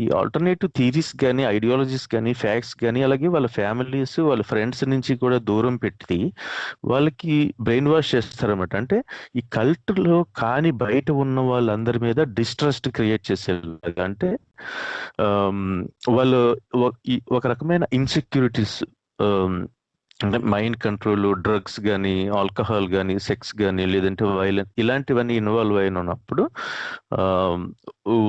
ఈ ఆల్టర్నేటివ్ థీరీస్ కానీ, ఐడియాలజీస్ కానీ, ఫ్యాక్ట్స్ కానీ, అలాగే వాళ్ళ ఫ్యామిలీస్, వాళ్ళ ఫ్రెండ్స్ నుంచి కూడా దూరం పెట్టి వాళ్ళకి బ్రెయిన్ వాష్ చేస్తారన్నమాట. అంటే ఈ కల్ట్ లో కానీ బయట ఉన్న వాళ్ళందరి మీద డిస్ట్రస్ట్ క్రియేట్ చేసేలాగా, అంటే వాళ్ళు ఒక రకమైన ఇన్సెక్యూరిటీస్, అంటే మైండ్ కంట్రోల్, డ్రగ్స్ కానీ, ఆల్కహాల్ కానీ, సెక్స్ కానీ, లేదంటే వైలెన్స్, ఇలాంటివన్నీ ఇన్వాల్వ్ అయినప్పుడు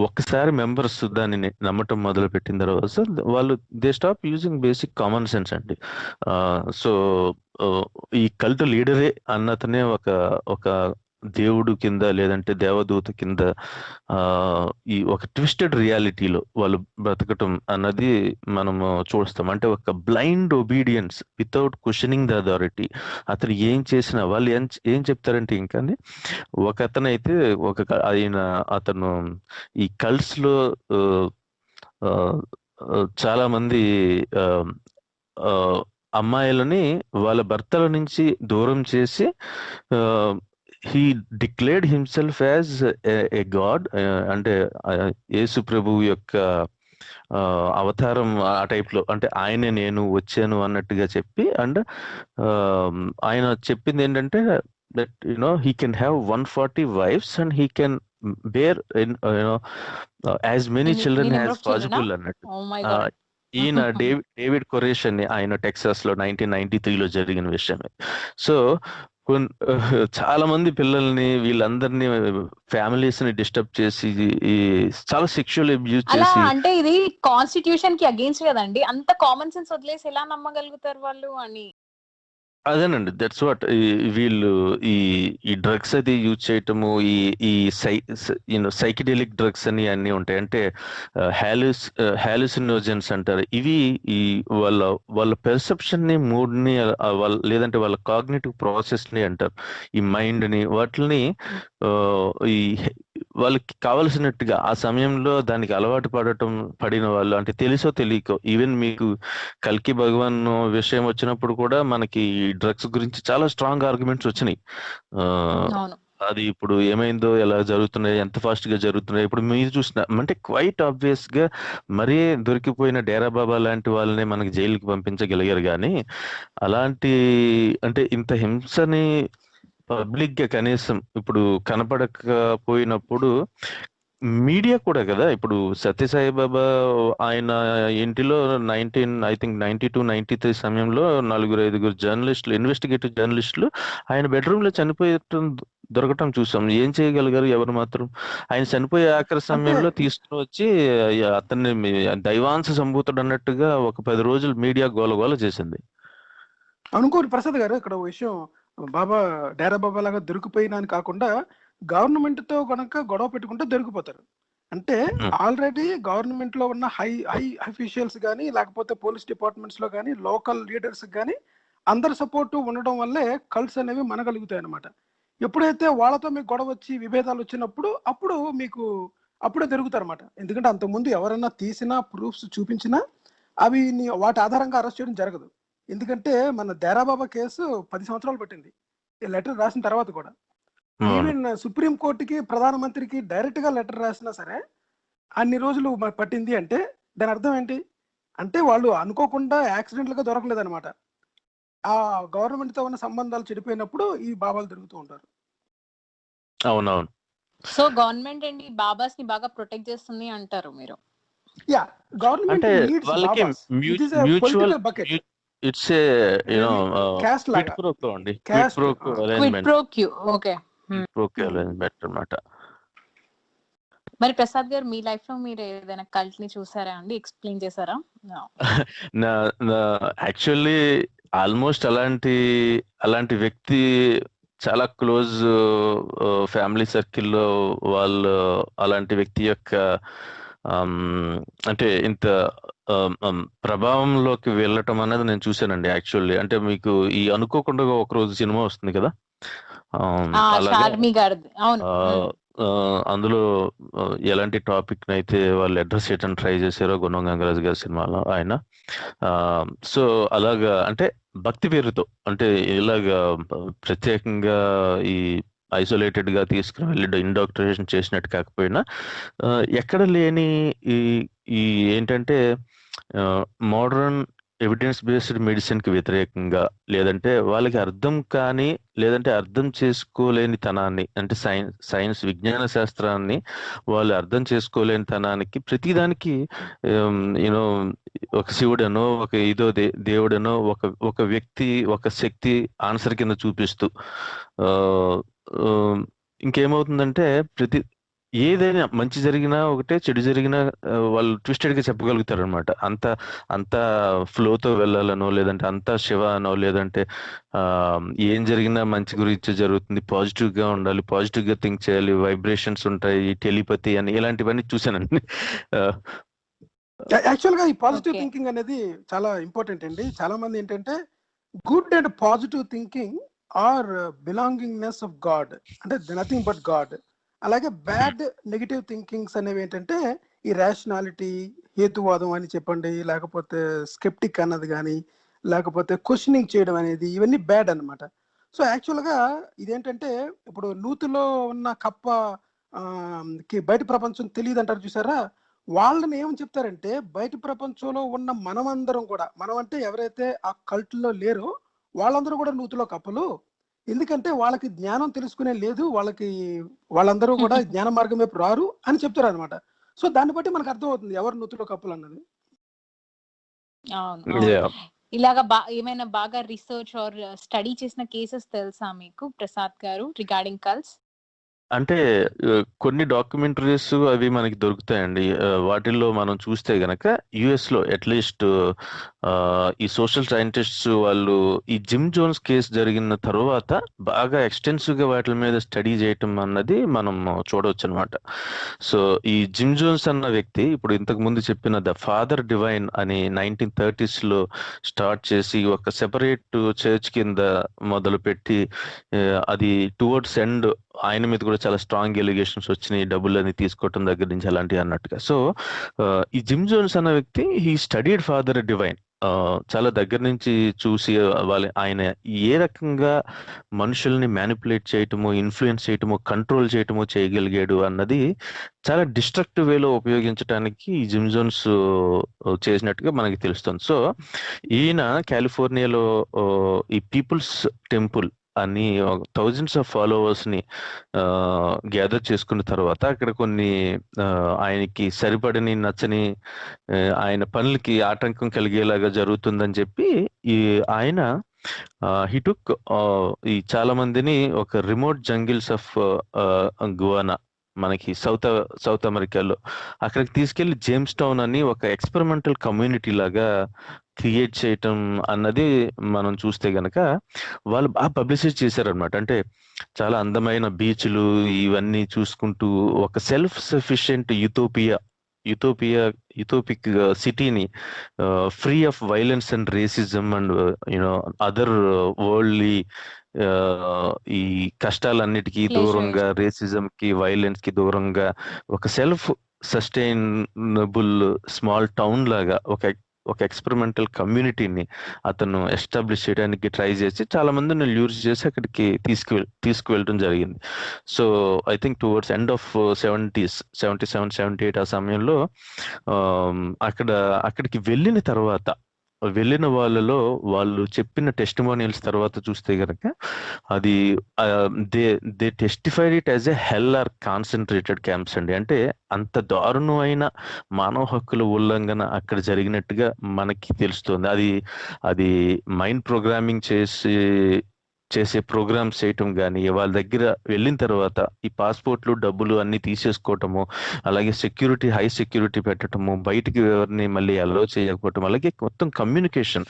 ఒక్కసారి మెంబర్స్ దానిని నమ్మటం మొదలు పెట్టిన తర్వాత వాళ్ళు they stop using basic common sense అండి. సో ఈ కల్ట్ లీడరే అన్నతనే ఒక దేవుడు కింద, లేదంటే దేవదూత కింద ఈ ఒక ట్విస్టెడ్ రియాలిటీలో వాళ్ళు బ్రతకటం అన్నది మనము చూస్తాం. అంటే ఒక blind obedience without questioning the authority. అతను ఏం చేసినా వాళ్ళు ఏం చెప్తారంటే, ఇంకా ఒక అతనైతే అతను ఈ కల్ట్స్ లో చాలా మంది అమ్మాయిలని వాళ్ళ భర్తల నుంచి దూరం చేసి he declared himself as a god, అంటే యేసు ప్రభువు యొక్క అవతారం ఆ టైప్ లో, అంటే ఆయనే నేను వచ్చాను అన్నట్టుగా చెప్పి, అండ్ ఆయన చెప్పింది ఏంటంటే that he can have 140 wives and he can bear as many children as possible అన్నట్టు. ఈయన డేవిడ్ కొరేష్ అని, ఆయన టెక్సాస్ లో 1993లో జరిగిన విషయం. సో చాలా మంది పిల్లల్ని, వీళ్ళందరినీ, ఫ్యామిలీస్ ని డిస్టర్బ్ చేసి చాలా సెక్షువల్ అబ్యూజ్ చేసి, అంటే ఇది కాన్స్టిట్యూషన్ కి అగేన్స్ట్ కదండి. అంత కామన్ సెన్స్ వదిలేసి ఎలా నమ్మగలుగుతారు వాళ్ళు అని. అదేనండి, దట్స్ వాట్ వీళ్ళు ఈ డ్రగ్స్ అది యూజ్ చేయటము, ఈ సైకిడెలిక్ డ్రగ్స్ అని అన్ని ఉంటాయి. అంటే హాలుసినోజన్స్ అంటారు. ఇవి వాళ్ళ పెర్సెప్షన్ ని, మూడ్ ని, లేదంటే వాళ్ళ కాగ్నిటివ్ ప్రాసెస్ ని అంటారు. ఈ మైండ్ ని, వాటిని వాళ్ళకి కావలసినట్టుగా ఆ సమయంలో దానికి అలవాటు పడిన వాళ్ళు, అంటే తెలుసో తెలియకో, ఈవెన్ మీకు కల్కి భగవాన్ విషయం వచ్చినప్పుడు కూడా మనకి డ్రగ్స్ గురించి చాలా స్ట్రాంగ్ ఆర్గ్యుమెంట్స్ వచ్చినాయి. అవును. అది ఇప్పుడు ఏమైందో, ఎలా జరుగుతున్నాయి, ఎంత ఫాస్ట్ గా జరుగుతున్నాయి, ఇప్పుడు మీరు చూసిన అంటే క్వైట్ ఆబ్వియస్ గా మరీ దొరికిపోయిన డేరా బాబా లాంటి వాళ్ళని మనకి జైలుకి పంపించగలిగారు. కానీ అలాంటి అంటే ఇంత హింసని పబ్లిక్ గా కనీసం ఇప్పుడు కనపడకపోయినప్పుడు మీడియా కూడా కదా, ఇప్పుడు సత్యసాయి బాబా ఆయన ఇంటిలో ఐ థింక్ 92-93 సమయంలో 4-5 జర్నలిస్టులు, ఇన్వెస్టిగేటివ్ జర్నలిస్టులు ఆయన బెడ్రూమ్ లో చనిపోయటం దొరకటం చూసాం. ఏం చేయగలిగారు ఎవరు మాత్రం? ఆయన చనిపోయే ఆఖరి సమయంలో తీసుకుని వచ్చి అతన్ని దైవాంశ సంభూతుడు అన్నట్టుగా ఒక 10 రోజులు మీడియా గోలగోల చేసింది. అనుకోరు ప్రసాద్ గారు, ఇక్కడ ఒక విషయం, బాబా డేరా బాబా లాగా దొరికిపోయినా అని కాకుండా గవర్నమెంట్ తో కనుక గొడవ పెట్టుకుంటే దొరికిపోతారు. అంటే ఆల్రెడీ గవర్నమెంట్ లో ఉన్న హై హై అఫీషియల్స్ కానీ, లేకపోతే పోలీస్ డిపార్ట్మెంట్స్ లో కానీ, లోకల్ లీడర్స్ కానీ అందరి సపోర్టు ఉండడం వల్లే కల్ట్స్ అనేవి మనగలుగుతాయి అన్నమాట. ఎప్పుడైతే వాళ్ళతో మీకు గొడవ వచ్చి విభేదాలు వచ్చినప్పుడు అప్పుడు మీకు అప్పుడే దొరుకుతారు అన్నమాట. ఎందుకంటే అంతకుముందు ఎవరైనా తీసినా ప్రూఫ్స్ చూపించినా అవి వాటి ఆధారంగా అరెస్ట్ చేయడం జరగదు. ఎందుకంటే మన డేరాబాబా కేసు 10 సంవత్సరాలు పట్టింది ఈ లెటర్ రాసిన తర్వాత కూడా. ఈవెన్ సుప్రీం కోర్టుకి, ప్రధానమంత్రికి డైరెక్ట్ గా లెటర్ రాసినా సరే అన్ని రోజులు పట్టింది. అంటే దాని అర్థం ఏంటి అంటే వాళ్ళు అనుకోకుండా యాక్సిడెంట్ గా దొరకలేదు అనమాట. ఆ గవర్నమెంట్ తో ఉన్న సంబంధాలు చెడిపోయినప్పుడు ఈ బాబాలు దొరుకుతూ ఉంటారు. అవునవును. సో గవర్నమెంట్ అండి బాబాస్ ని బాగా ప్రొటెక్ట్ చేస్తుంది అంటారు మీరు? యా, గవర్నమెంట్ అంటే నీడ్స్ వాళ్ళకి babas. It is a mutual political bucket. It's a caste quid లాగా. ప్రోకో అండి, quid Caste, pro quo quid arrangement, pro quo. Okay. Pro quo arrangement అన్నమాట. మరి ప్రసాద్ గారు మీ లైఫ్ లో మీరు ఏదైనా కల్ట్ ని చూసారా అండి? ఎక్స్ప్లెయిన్ చేశారా? యాక్చువల్లీ ఆల్మోస్ట్ అలాంటి వ్యక్తి చాలా క్లోజ్ ఫ్యామిలీ సర్కిల్లో వాళ్ళు అలాంటి వ్యక్తి యొక్క అంటే ఇంత ప్రభావంలోకి వెళ్ళటం అనేది నేను చూశానండి యాక్చువల్లీ. అంటే మీకు ఈ అనుకోకుండా ఒక రోజు సినిమా వస్తుంది కదా, అలాగా షార్మి గారిది. అవును. అందులో ఎలాంటి టాపిక్ అయితే వాళ్ళు అడ్రస్ చేయడానికి ట్రై చేశారో గుణం గంగరాజు గారి సినిమాలో ఆయన. సో అలాగా అంటే భక్తి పేరుతో, అంటే ఇలాగా ప్రత్యేకంగా ఈ ఐసోలేటెడ్ గా తీసుకుని వెళ్ళి ఇండాక్ట్రినేషన్ చేసినట్టు కాకపోయినా ఎక్కడ లేని ఈ ఈ ఏంటంటే మోడర్న్ ఎవిడెన్స్ బేస్డ్ మెడిసిన్ కి వ్యతిరేకంగా, లేదంటే వాళ్ళకి అర్థం కాని, లేదంటే అర్థం చేసుకోలేని తనాన్ని, అంటే సైన్స్ విజ్ఞాన శాస్త్రాన్ని వాళ్ళు అర్థం చేసుకోలేని తనానికి ప్రతిదానికి యూనో ఒక శివుడనో, ఒక ఇదో దేవుడనో, ఒక వ్యక్తి, ఒక శక్తి ఆన్సర్ కింద చూపిస్తూ ఇంకేమవుతుందంటే ఏదైనా మంచి జరిగినా ఒకటే, చెడు జరిగినా వాళ్ళు ట్విస్టెడ్ గా చెప్పగలుగుతారు అనమాట. అంత ఫ్లోతో వెళ్ళాలనో, లేదంటే అంతా శివ అనో, లేదంటే ఏం జరిగినా మంచి గురించి జరుగుతుంది, పాజిటివ్ గా ఉండాలి, పాజిటివ్ గా థింక్ చేయాలి, వైబ్రేషన్స్ ఉంటాయి, టెలిపతి అని ఇలాంటివన్నీ చూసానండి. యాక్చువల్ గా ఈ పాజిటివ్ థింకింగ్ అనేది చాలా ఇంపార్టెంట్ అండి. చాలా మంది ఏంటంటే good and positive thinking or belongingness of God, అంటే నథింగ్ బట్ గాడ్. అలాగే బ్యాడ్ నెగిటివ్ థింకింగ్స్ అనేవి ఏంటంటే ఈ రేషనాలిటీ, హేతువాదం అని చెప్పండి, లేకపోతే స్కెప్టిక్ అన్నది కానీ, లేకపోతే క్వశ్చనింగ్ చేయడం అనేది, ఇవన్నీ బ్యాడ్ అన్నమాట. సో యాక్చువల్గా ఇదేంటంటే ఇప్పుడు నూతిలో ఉన్న కప్ప కి బయట ప్రపంచం తెలియదు అంటారు చూసారా, వాళ్ళని ఏమని చెప్తారంటే బయట ప్రపంచంలో ఉన్న మనమందరం కూడా, మనం అంటే ఎవరైతే ఆ కల్ట్లో లేరో వాళ్ళందరూ కూడా నూతిలో కప్పలు, ఎందుకంటే వాళ్ళకి జ్ఞానం తెలుసుకునే లేదు, వాళ్ళందరూ కూడా జ్ఞాన మార్గం వైపు రారు అని చెప్తారు అనమాట. సో దాన్ని బట్టి మనకు అర్థం అవుతుంది ఎవరు నూతిలో కప్పులు అన్నది. ఇలాగా ఏమైనా బాగా రీసెర్చ్ ఆర్ స్టడీ చేసిన కేసెస్ తెలుసా మీకు ప్రసాద్ గారు రిగార్డింగ్ కల్ట్స్? అంటే కొన్ని డాక్యుమెంటరీస్ అవి మనకి దొరుకుతాయండి. వాటిల్లో మనం చూస్తే గనక యుఎస్ లో అట్లీస్ట్ ఈ సోషల్ సైంటిస్ట్స్ వాళ్ళు ఈ జిమ్ జోన్స్ కేసు జరిగిన తర్వాత బాగా ఎక్స్టెన్సివ్ గా వాటి మీద స్టడీ చేయటం అన్నది మనం చూడవచ్చు అనమాట. సో ఈ జిమ్ జోన్స్ అన్న వ్యక్తి ఇప్పుడు ఇంతకు ముందు చెప్పిన ద ఫాదర్ డివైన్ అని 1930s లో స్టార్ట్ చేసి ఒక సెపరేట్ చర్చ్ కింద మొదలుపెట్టి అది టువర్డ్స్ ఎండ్ ఆయన మీద కూడా చాలా స్ట్రాంగ్ ఎలిగేషన్స్ వచ్చినాయి, డబ్బులని తీసుకోవటం దగ్గర నుంచి అలాంటివి అన్నట్టుగా. సో ఈ జిమ్ జోన్స్ అన్న వ్యక్తి హీ స్టడీడ్ ఫాదర్ డివైన్, చాలా దగ్గర నుంచి చూసి ఆయన ఏ రకంగా మనుషుల్ని మ్యానిపులేట్ చేయటము, ఇన్ఫ్లుయెన్స్ చేయటము, కంట్రోల్ చేయటము చేయగలిగాడు అన్నది చాలా డిస్ట్రక్టివ్ వేలో ఉపయోగించడానికి ఈ జిమ్ జోన్స్ చేసినట్టుగా మనకి తెలుస్తుంది. సో ఈయన కాలిఫోర్నియాలో ఈ పీపుల్స్ టెంపుల్ అని థౌజండ్స్ ఆఫ్ ఫాలోవర్స్ ని గ్యాదర్ చేసుకున్న తర్వాత అక్కడ కొన్ని ఆయనకి సరిపడని నచ్చని ఆయన పనులకి ఆటంకం కలిగేలాగా జరుగుతుందని చెప్పి ఆయన హీ టుక్ ఈ చాలా మందిని ఒక రిమోట్ జంగిల్స్ ఆఫ్ గువానా, మనకి సౌత్ అమెరికాలో, అక్కడికి తీసుకెళ్లి జేమ్స్ టౌన్ అని ఒక ఎక్స్పెరిమెంటల్ కమ్యూనిటీ లాగా క్రియేట్ చేయటం అన్నది మనం చూస్తే గనక వాళ్ళు బాగా పబ్లిసిటీ చేశారనమాట. అంటే చాలా అందమైన బీచ్లు ఇవన్నీ చూసుకుంటూ ఒక సెల్ఫ్ సఫిషియెంట్ యూటోపిక్ సిటీని free of violence and racism and you know other worldly ఈ కష్టాలన్నిటికీ దూరంగా, రేసిజం కి, వైలెన్స్ కి దూరంగా ఒక సెల్ఫ్ సస్టైనబుల్ స్మాల్ టౌన్ లాగా ఒక ఎక్స్పెరిమెంటల్ కమ్యూనిటీని అతను ఎస్టాబ్లిష్ చేయడానికి ట్రై చేసి చాలా మందిని ల్యూర్ చేసి అక్కడికి తీసుకువెళ్ళడం జరిగింది. So I think towards end of 70s 77 78 ఆ సమయంలో అక్కడికి వెళ్ళిన వాళ్ళలో వాళ్ళు చెప్పిన టెస్టిమోనియల్స్ తర్వాత చూస్తే గనక అది they testified it as a hell or concentrated camps అండి. అంటే అంత దారుణమైన మానవ హక్కుల ఉల్లంఘన అక్కడ జరిగినట్టుగా మనకి తెలుస్తుంది. అది మైండ్ ప్రోగ్రామింగ్ చేసే ప్రోగ్రామ్స్ చేయటం కానీ, వాళ్ళ దగ్గర వెళ్ళిన తర్వాత ఈ పాస్పోర్ట్లు, డబ్బులు అన్ని తీసేసుకోవటము, అలాగే హై సెక్యూరిటీ పెట్టడము, బయటికి ఎవరిని మళ్ళీ అలో చేయకపోవటం, అలాగే మొత్తం కమ్యూనికేషన్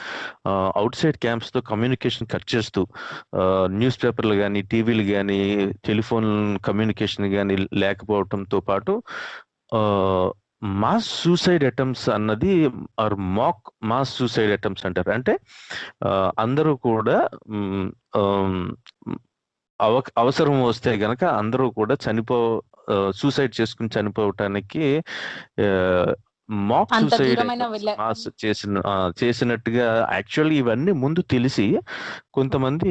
అవుట్ సైడ్ క్యాంప్స్ తో కమ్యూనికేషన్ కట్ చేస్తూ న్యూస్ పేపర్లు కానీ, టీవీలు కానీ, టెలిఫోన్ కమ్యూనికేషన్ కానీ లేకపోవటంతో పాటు మాస్ సూసైడ్ అటెంప్ట్స్ అన్నది or mock mass suicide attempts అంటారు. అంటే అందరూ కూడా అవసరం వస్తే గనక అందరూ కూడా సూసైడ్ చేసుకుని చనిపోవటానికి మాక్ సూసైడ్ చేసినట్టుగా యాక్చువల్లీ ఇవన్నీ ముందు తెలిసి కొంతమంది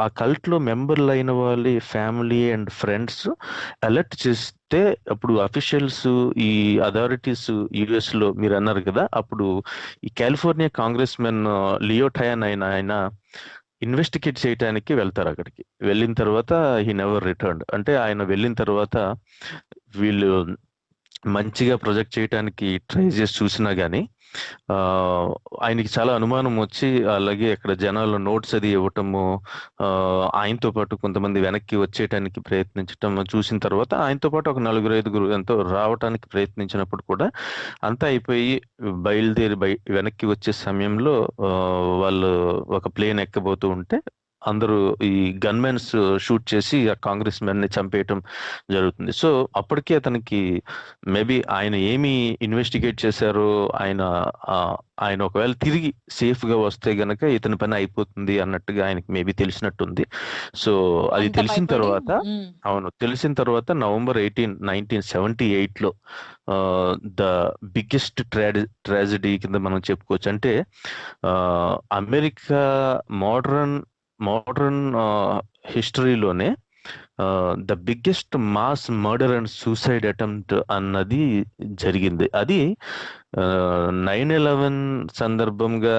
ఆ కల్ట్ లో మెంబర్లు అయిన వాళ్ళ ఫ్యామిలీ అండ్ ఫ్రెండ్స్ అలర్ట్ చేస్తే అప్పుడు అఫీషియల్స్, ఈ అథారిటీస్ యుఎస్ లో మీరు అన్నారు కదా, అప్పుడు ఈ కాలిఫోర్నియా కాంగ్రెస్ మెన్ లియో టయాన్ ఆయన ఇన్వెస్టిగేట్ చేయడానికి వెళ్తారు. అక్కడికి వెళ్ళిన తర్వాత హీ నెవర్ రిటర్న్డ్. అంటే ఆయన వెళ్ళిన తర్వాత వీళ్ళు మంచిగా ప్రొజెక్ట్ చేయడానికి ట్రై చేసి చూసినా గానీ ఆయనకి చాలా అనుమానం వచ్చి, అలాగే అక్కడ జనాలు నోట్స్ అది ఇవ్వటము, ఆయనతో పాటు కొంతమంది వెనక్కి వచ్చేయటానికి ప్రయత్నించటం చూసిన తర్వాత ఆయనతో పాటు ఒక 4-5 ఎంతో రావటానికి ప్రయత్నించినప్పుడు కూడా అంతా అయిపోయి బయలుదేరి వెనక్కి వచ్చే సమయంలో వాళ్ళు ఒక ప్లేన్ ఎక్కబోతూ ఉంటే అందరూ ఈ గన్మెన్స్ షూట్ చేసి ఆ కాంగ్రెస్ మెన్ ని చంపేయటం జరుగుతుంది. సో అప్పటికే అతనికి మేబీ ఆయన ఏమి ఇన్వెస్టిగేట్ చేశారో, ఆయన ఒకవేళ తిరిగి సేఫ్ గా వస్తే గనక ఇతని పని అయిపోతుంది అన్నట్టుగా ఆయనకి మేబీ తెలిసినట్టుంది. సో అది తెలిసిన తర్వాత నవంబర్ 18, 1978 లో ద బిగ్గెస్ట్ ట్రాజడీ కింద మనం చెప్పుకోవచ్చు. అంటే అమెరికా మోడర్న్ హిస్టరీలోనే the biggest mass murder and suicide attempt అన్నది జరిగింది. అది 9/11 సందర్భంగా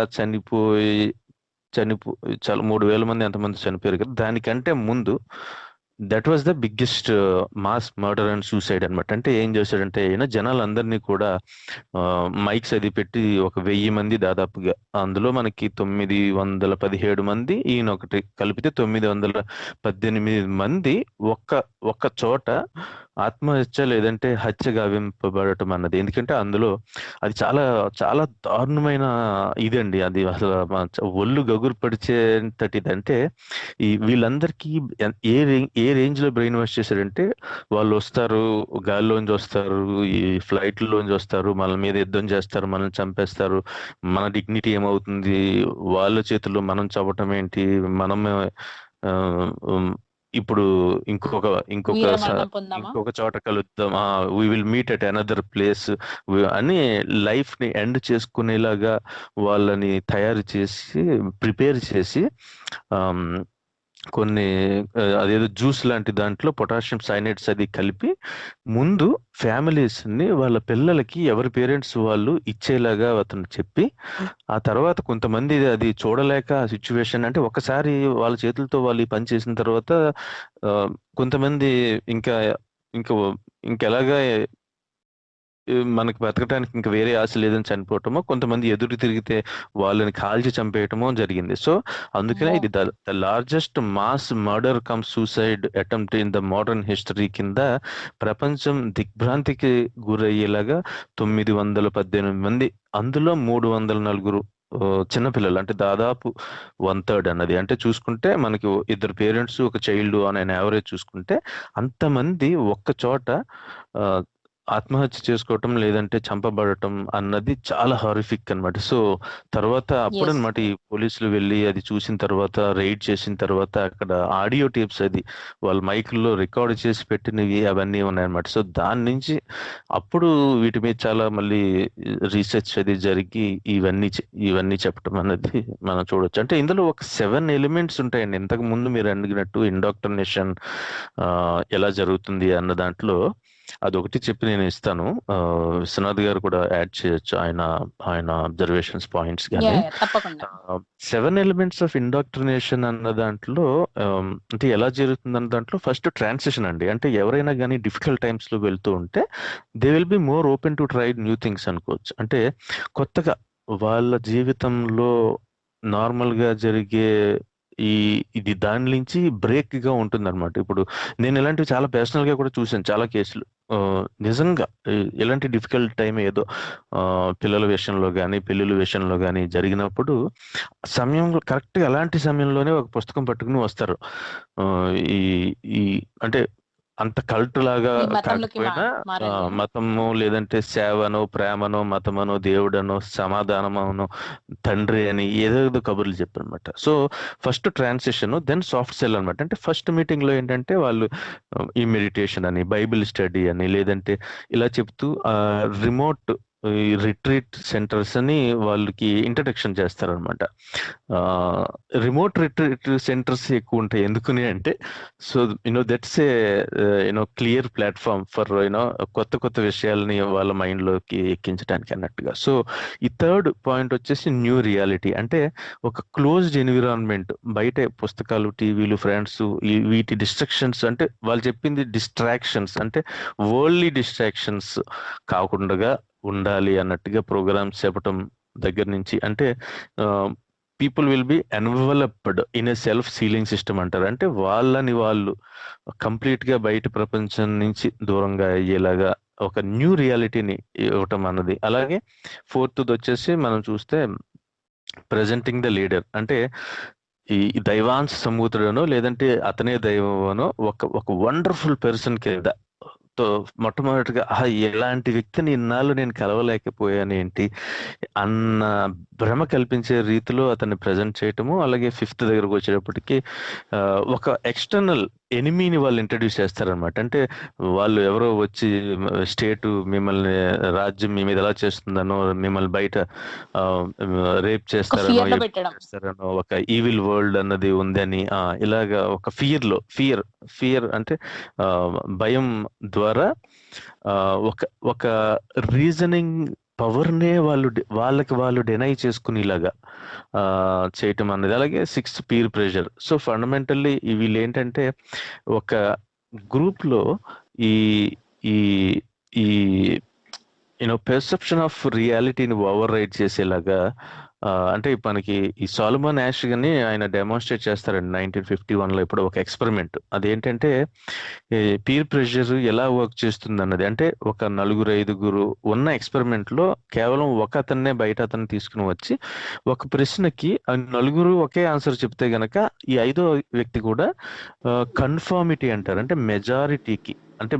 చాలా 3,000 మంది ఎంతమంది చనిపోయారు కదా, దానికంటే ముందు that was the biggest mass murder and suicide అనమాట. అంటే ఏం చేశాడంటే ఆయన జనాలందరినీ కూడా మైక్స్ అది పెట్టి ఒక 1000 మంది దాదాపుగా, అందులో మనకి 917 మంది, ఈయన ఒకటి కలిపితే 918 మంది ఒక్క చోట ఆత్మహత్య లేదంటే హత్య గావింపబడటం అన్నది. ఎందుకంటే అందులో అది చాలా చాలా దారుణమైన ఇదండి. అది అసలు ఒళ్ళు గగురు పడిచేంతటిది. అంటే వీళ్ళందరికీ ఏ రేంజ్ లో బ్రెయిన్ వాష్ చేశారంటే, వాళ్ళు వస్తారు, గాల్లోంచి వస్తారు, ఈ ఫ్లైట్లోంచి వస్తారు, మన మీద యుద్ధం చేస్తారు, మనల్ని చంపేస్తారు, మన డిగ్నిటీ ఏమవుతుంది, వాళ్ళ చేతుల్లో మనం చంపటం ఏంటి, ఇప్పుడు ఇంకొక ఇంకొక వీరమరణం పొందామా? ఇంకొక చోట కలుద్దాం, we will meet at another place అని లైఫ్ ని ఎండ్ చేసుకునేలాగా వాళ్ళని తయారు చేసి ప్రిపేర్ చేసి ఆమ్, కొన్ని అదేదో జ్యూస్ లాంటి దాంట్లో పొటాషియం సైనైడ్స్ అది కలిపి ముందు ఫ్యామిలీస్ ని వాళ్ళ పిల్లలకి ఎవరి పేరెంట్స్ వాళ్ళు ఇచ్చేలాగా అతను చెప్పి, ఆ తర్వాత కొంతమంది అది చూడలేక ఆ సిచ్యువేషన్ అంటే ఒకసారి వాళ్ళ చేతులతో వాళ్ళు ఈ పని చేసిన తర్వాత ఆ, కొంతమంది ఇంకా ఇంకా ఇంకెలాగా మనకి బతకడానికి ఇంకా వేరే ఆశ లేదని చనిపోవటమో, కొంతమంది ఎదురు తిరిగితే వాళ్ళని కాల్చి చంపేయటమో జరిగింది. సో అందుకనే అమ్మో! ఇది the largest mass murder come suicide attempt in the modern history కింద ప్రపంచం దిగ్భ్రాంతికి గురయ్యేలాగా 918 మంది, అందులో 304 చిన్నపిల్లలు, అంటే దాదాపు 1/3 అన్నది. అంటే చూసుకుంటే మనకి ఇద్దరు పేరెంట్స్ ఒక చైల్డ్ అని యావరేజ్ చూసుకుంటే అంతమంది ఒక్క చోట ఆ, ఆత్మహత్య చేసుకోవటం లేదంటే చంపబడటం అన్నది చాలా హారిఫిక్ అన్నమాట. సో తర్వాత ఎస్. అప్పుడన్నమాట ఈ పోలీసులు వెళ్ళి అది చూసిన తర్వాత, రైడ్ చేసిన తర్వాత అక్కడ ఆడియో టేప్స్ అది వాళ్ళ మైకుల్లో రికార్డ్ చేసి పెట్టినవి అవన్నీ ఉన్నాయన్నమాట. సో దాని నుంచి అప్పుడు వీటి మీద చాలా మళ్ళీ రీసెర్చ్ అది జరిగి ఇవన్నీ చెప్పడం అనేది మనం చూడొచ్చు. అంటే ఇందులో ఒక 7 ఎలిమెంట్స్ ఉంటాయండి. ఇంతకు ముందు మీరు అడిగినట్టు ఇండాక్ట్రినేషన్ ఎలా జరుగుతుంది అన్న దాంట్లో అదొకటి చెప్పి నేను ఇస్తాను. విశ్వనాథ్ గారు కూడా యాడ్ చేయొచ్చు ఆయన అబ్జర్వేషన్స్ పాయింట్స్ యా, కానీ. యా, తప్పకుండా. 7 ఎలిమెంట్స్ ఆఫ్ ఇండాక్ట్రినేషన్ అన్న దాంట్లో అంటే ఎలా జరుగుతుంది అన్న దాంట్లో ఫస్ట్ ట్రాన్సిషన్ అండి. అంటే ఎవరైనా కానీ డిఫికల్ట్ టైమ్స్ లో వెళ్తూ ఉంటే they will be more open to try new things అనుకోవచ్చు. అంటే కొత్తగా వాళ్ళ జీవితంలో నార్మల్ గా జరిగే ఇది దాని నుంచి బ్రేక్ గా ఉంటుంది అనమాట. ఇప్పుడు నేను ఇలాంటివి చాలా పర్సనల్ గా కూడా చూసాను చాలా కేసులు. నిజంగా ఎలాంటి డిఫికల్ట్ టైం ఏదో పిల్లల విషయంలో కానీ పెళ్ళిళ్ళ విషయంలో కానీ జరిగినప్పుడు సమయంలో కరెక్ట్ గా అలాంటి సమయంలోనే ఒక పుస్తకం పట్టుకుని వస్తారు. ఈ ఈ అంటే అంత కల్ట్ లాగా ఈ మతంలోకి కాకపోయినా మారండి అని. మతము లేదంటే సేవనో ప్రేమనో మతమనో దేవుడనో సమాధానమనో తండ్రి అని ఏదేదో కబుర్లు చెప్పారనమాట. So first transition, then soft sell అనమాట. అంటే ఫస్ట్ మీటింగ్ లో ఏంటంటే వాళ్ళు ఈ మెడిటేషన్ అని, బైబిల్ స్టడీ అని, లేదంటే ఇలా చెప్తూ రిమోట్ ఈ రిట్రీట్ సెంటర్స్ అని వాళ్ళకి ఇంట్రడక్షన్ చేస్తారనమాట. రిమోట్ రిట్రీట్ సెంటర్స్ ఎక్కువ ఉంటాయి. ఎందుకని అంటే so that's a clear platform for కొత్త కొత్త విషయాలని వాళ్ళ మైండ్ లోకి ఎక్కించడానికి అన్నట్టుగా. సో ఈ థర్డ్ పాయింట్ వచ్చేసి న్యూ రియాలిటీ. అంటే ఒక క్లోజ్డ్ ఎన్విరాన్మెంట్, బయట పుస్తకాలు, టీవీలు, ఫ్రెండ్స్, వీటి డిస్ట్రాక్షన్స్, అంటే వాళ్ళు చెప్పింది డిస్ట్రాక్షన్స్ అంటే వరల్డ్లీ డిస్ట్రాక్షన్స్ కాకుండా ఉండాలి అన్నట్టుగా ప్రోగ్రామ్స్ చెప్పటం దగ్గర నుంచి. అంటే people will be enveloped in a self ceiling system అంటారు. అంటే వాళ్ళని వాళ్ళు కంప్లీట్ గా బయట ప్రపంచం నుంచి దూరంగా అయ్యేలాగా ఒక న్యూ రియాలిటీని ఇవ్వటం అన్నది. అలాగే ఫోర్త్ వచ్చేసి మనం చూస్తే ప్రెజెంటింగ్ ద లీడర్. అంటే ఈ దైవాంశ సమూతుడనో లేదంటే అతనే దైవమనో ఒక వండర్ఫుల్ పర్సన్ కింద మొట్టమొదటిగా ఎలాంటి వ్యక్తిని ఇన్నాళ్ళు నేను కలవలేకపోయాను ఏంటి అన్న భ్రమ కల్పించే రీతిలో అతన్ని ప్రజెంట్ చేయటము. అలాగే 5th దగ్గరకు వచ్చేటప్పటికి ఒక ఎక్స్టర్నల్ ఎనిమీని వాళ్ళు ఇంట్రడ్యూస్ చేస్తారనమాట. అంటే వాళ్ళు ఎవరో వచ్చి స్టేట్ మిమ్మల్ని, రాజ్యం మీ మీద ఎలా చేస్తుందనో, మిమ్మల్ని బయట రేప్ చేస్తారనో, ఒక ఈవిల్ వరల్డ్ అన్నది ఉందని, ఇలాగా ఒక ఫియర్ అంటే భయం ద్వారా ఒక రీజనింగ్ పవర్నే వాళ్ళకి వాళ్ళు డెనై చేసుకునేలాగా చేయటం అన్నది. అలాగే 6th peer pressure. So fundamentally వీళ్ళు ఏంటంటే ఒక గ్రూప్ లో ఈ ఈ ఈ పెర్సెప్షన్ ఆఫ్ రియాలిటీని ఓవర్ రైడ్ చేసేలాగా, అంటే మనకి ఈ సాలమన్ యాష్ గాని ఆయన డెమాన్స్ట్రేట్ చేస్తారండి 1951 లో ఇప్పుడు ఒక ఎక్స్పెరిమెంట్. అదేంటంటే పీర్ ప్రెషర్ ఎలా వర్క్ చేస్తుంది అన్నది. అంటే ఒక 4-5 ఉన్న ఎక్స్పెరిమెంట్ లో కేవలం ఒక అతన్నే బయట అతన్ని తీసుకుని వచ్చి ఒక ప్రశ్నకి 4 ఒకే ఆన్సర్ చెప్తే గనక ఈ 5వ వ్యక్తి కూడా కన్ఫర్మిటీ అంటారు. అంటే మెజారిటీకి, అంటే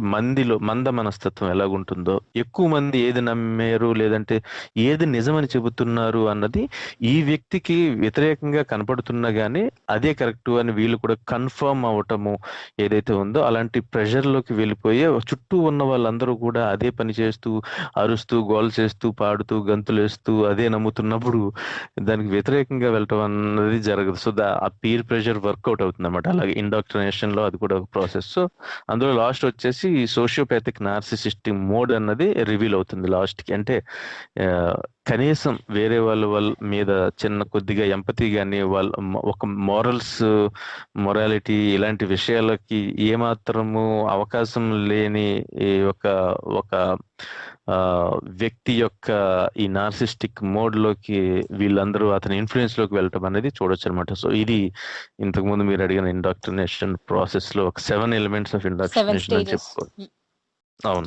మంద మనస్తత్వం ఎలాగుంటుందో, ఎక్కువ మంది ఏది నమ్మారు లేదంటే ఏది నిజమని చెబుతున్నారు అన్నది ఈ వ్యక్తికి వ్యతిరేకంగా కనపడుతున్నా గానీ అదే కరెక్ట్ అని వీళ్ళు కూడా కన్ఫర్మ్ అవటము ఏదైతే ఉందో అలాంటి ప్రెషర్ లోకి వెళ్ళిపోయి చుట్టూ ఉన్న వాళ్ళందరూ కూడా అదే పని చేస్తూ అరుస్తూ గోల్ చేస్తూ పాడుతూ గంతులేస్తూ అదే నమ్ముతున్నప్పుడు దానికి వ్యతిరేకంగా వెళ్ళటం అన్నది జరగదు. సో ఆ పీర్ ప్రెషర్ వర్కౌట్ అవుతుంది అనమాట. అలాగే ఇండాక్ట్రినేషన్ లో అది కూడా ఒక ప్రాసెస్. సో అందులో లాస్ట్ వచ్చేసి సోషియోపాథిక్ నార్సిసిస్టిక్ మోడ్ అన్నది రివీల్ అవుతుంది లాస్ట్ కి. అంటే కనీసం వేరే వాళ్ళ మీద చిన్న కొద్దిగా ఎంపతి కానీ ఒక మొరాలిటీ ఇలాంటి విషయాలకి ఏమాత్రము అవకాశం లేని ఒక వ్యక్తి యొక్క ఈ నార్సిస్టిక్ మోడ్ లోకి వీళ్ళందరూ అతని ఇన్ఫ్లుయెన్స్ లోకి వెళ్ళటం అనేది చూడొచ్చు అనమాట. సో ఇది ఇంతకు ముందు మీరు అడిగిన ఇండాక్ట్రినేషన్ ప్రాసెస్ లో ఒక 7 ఎలిమెంట్స్ ఆఫ్ ఇండాక్ట్రినేషన్ అని చెప్పుకోవచ్చు. అవును.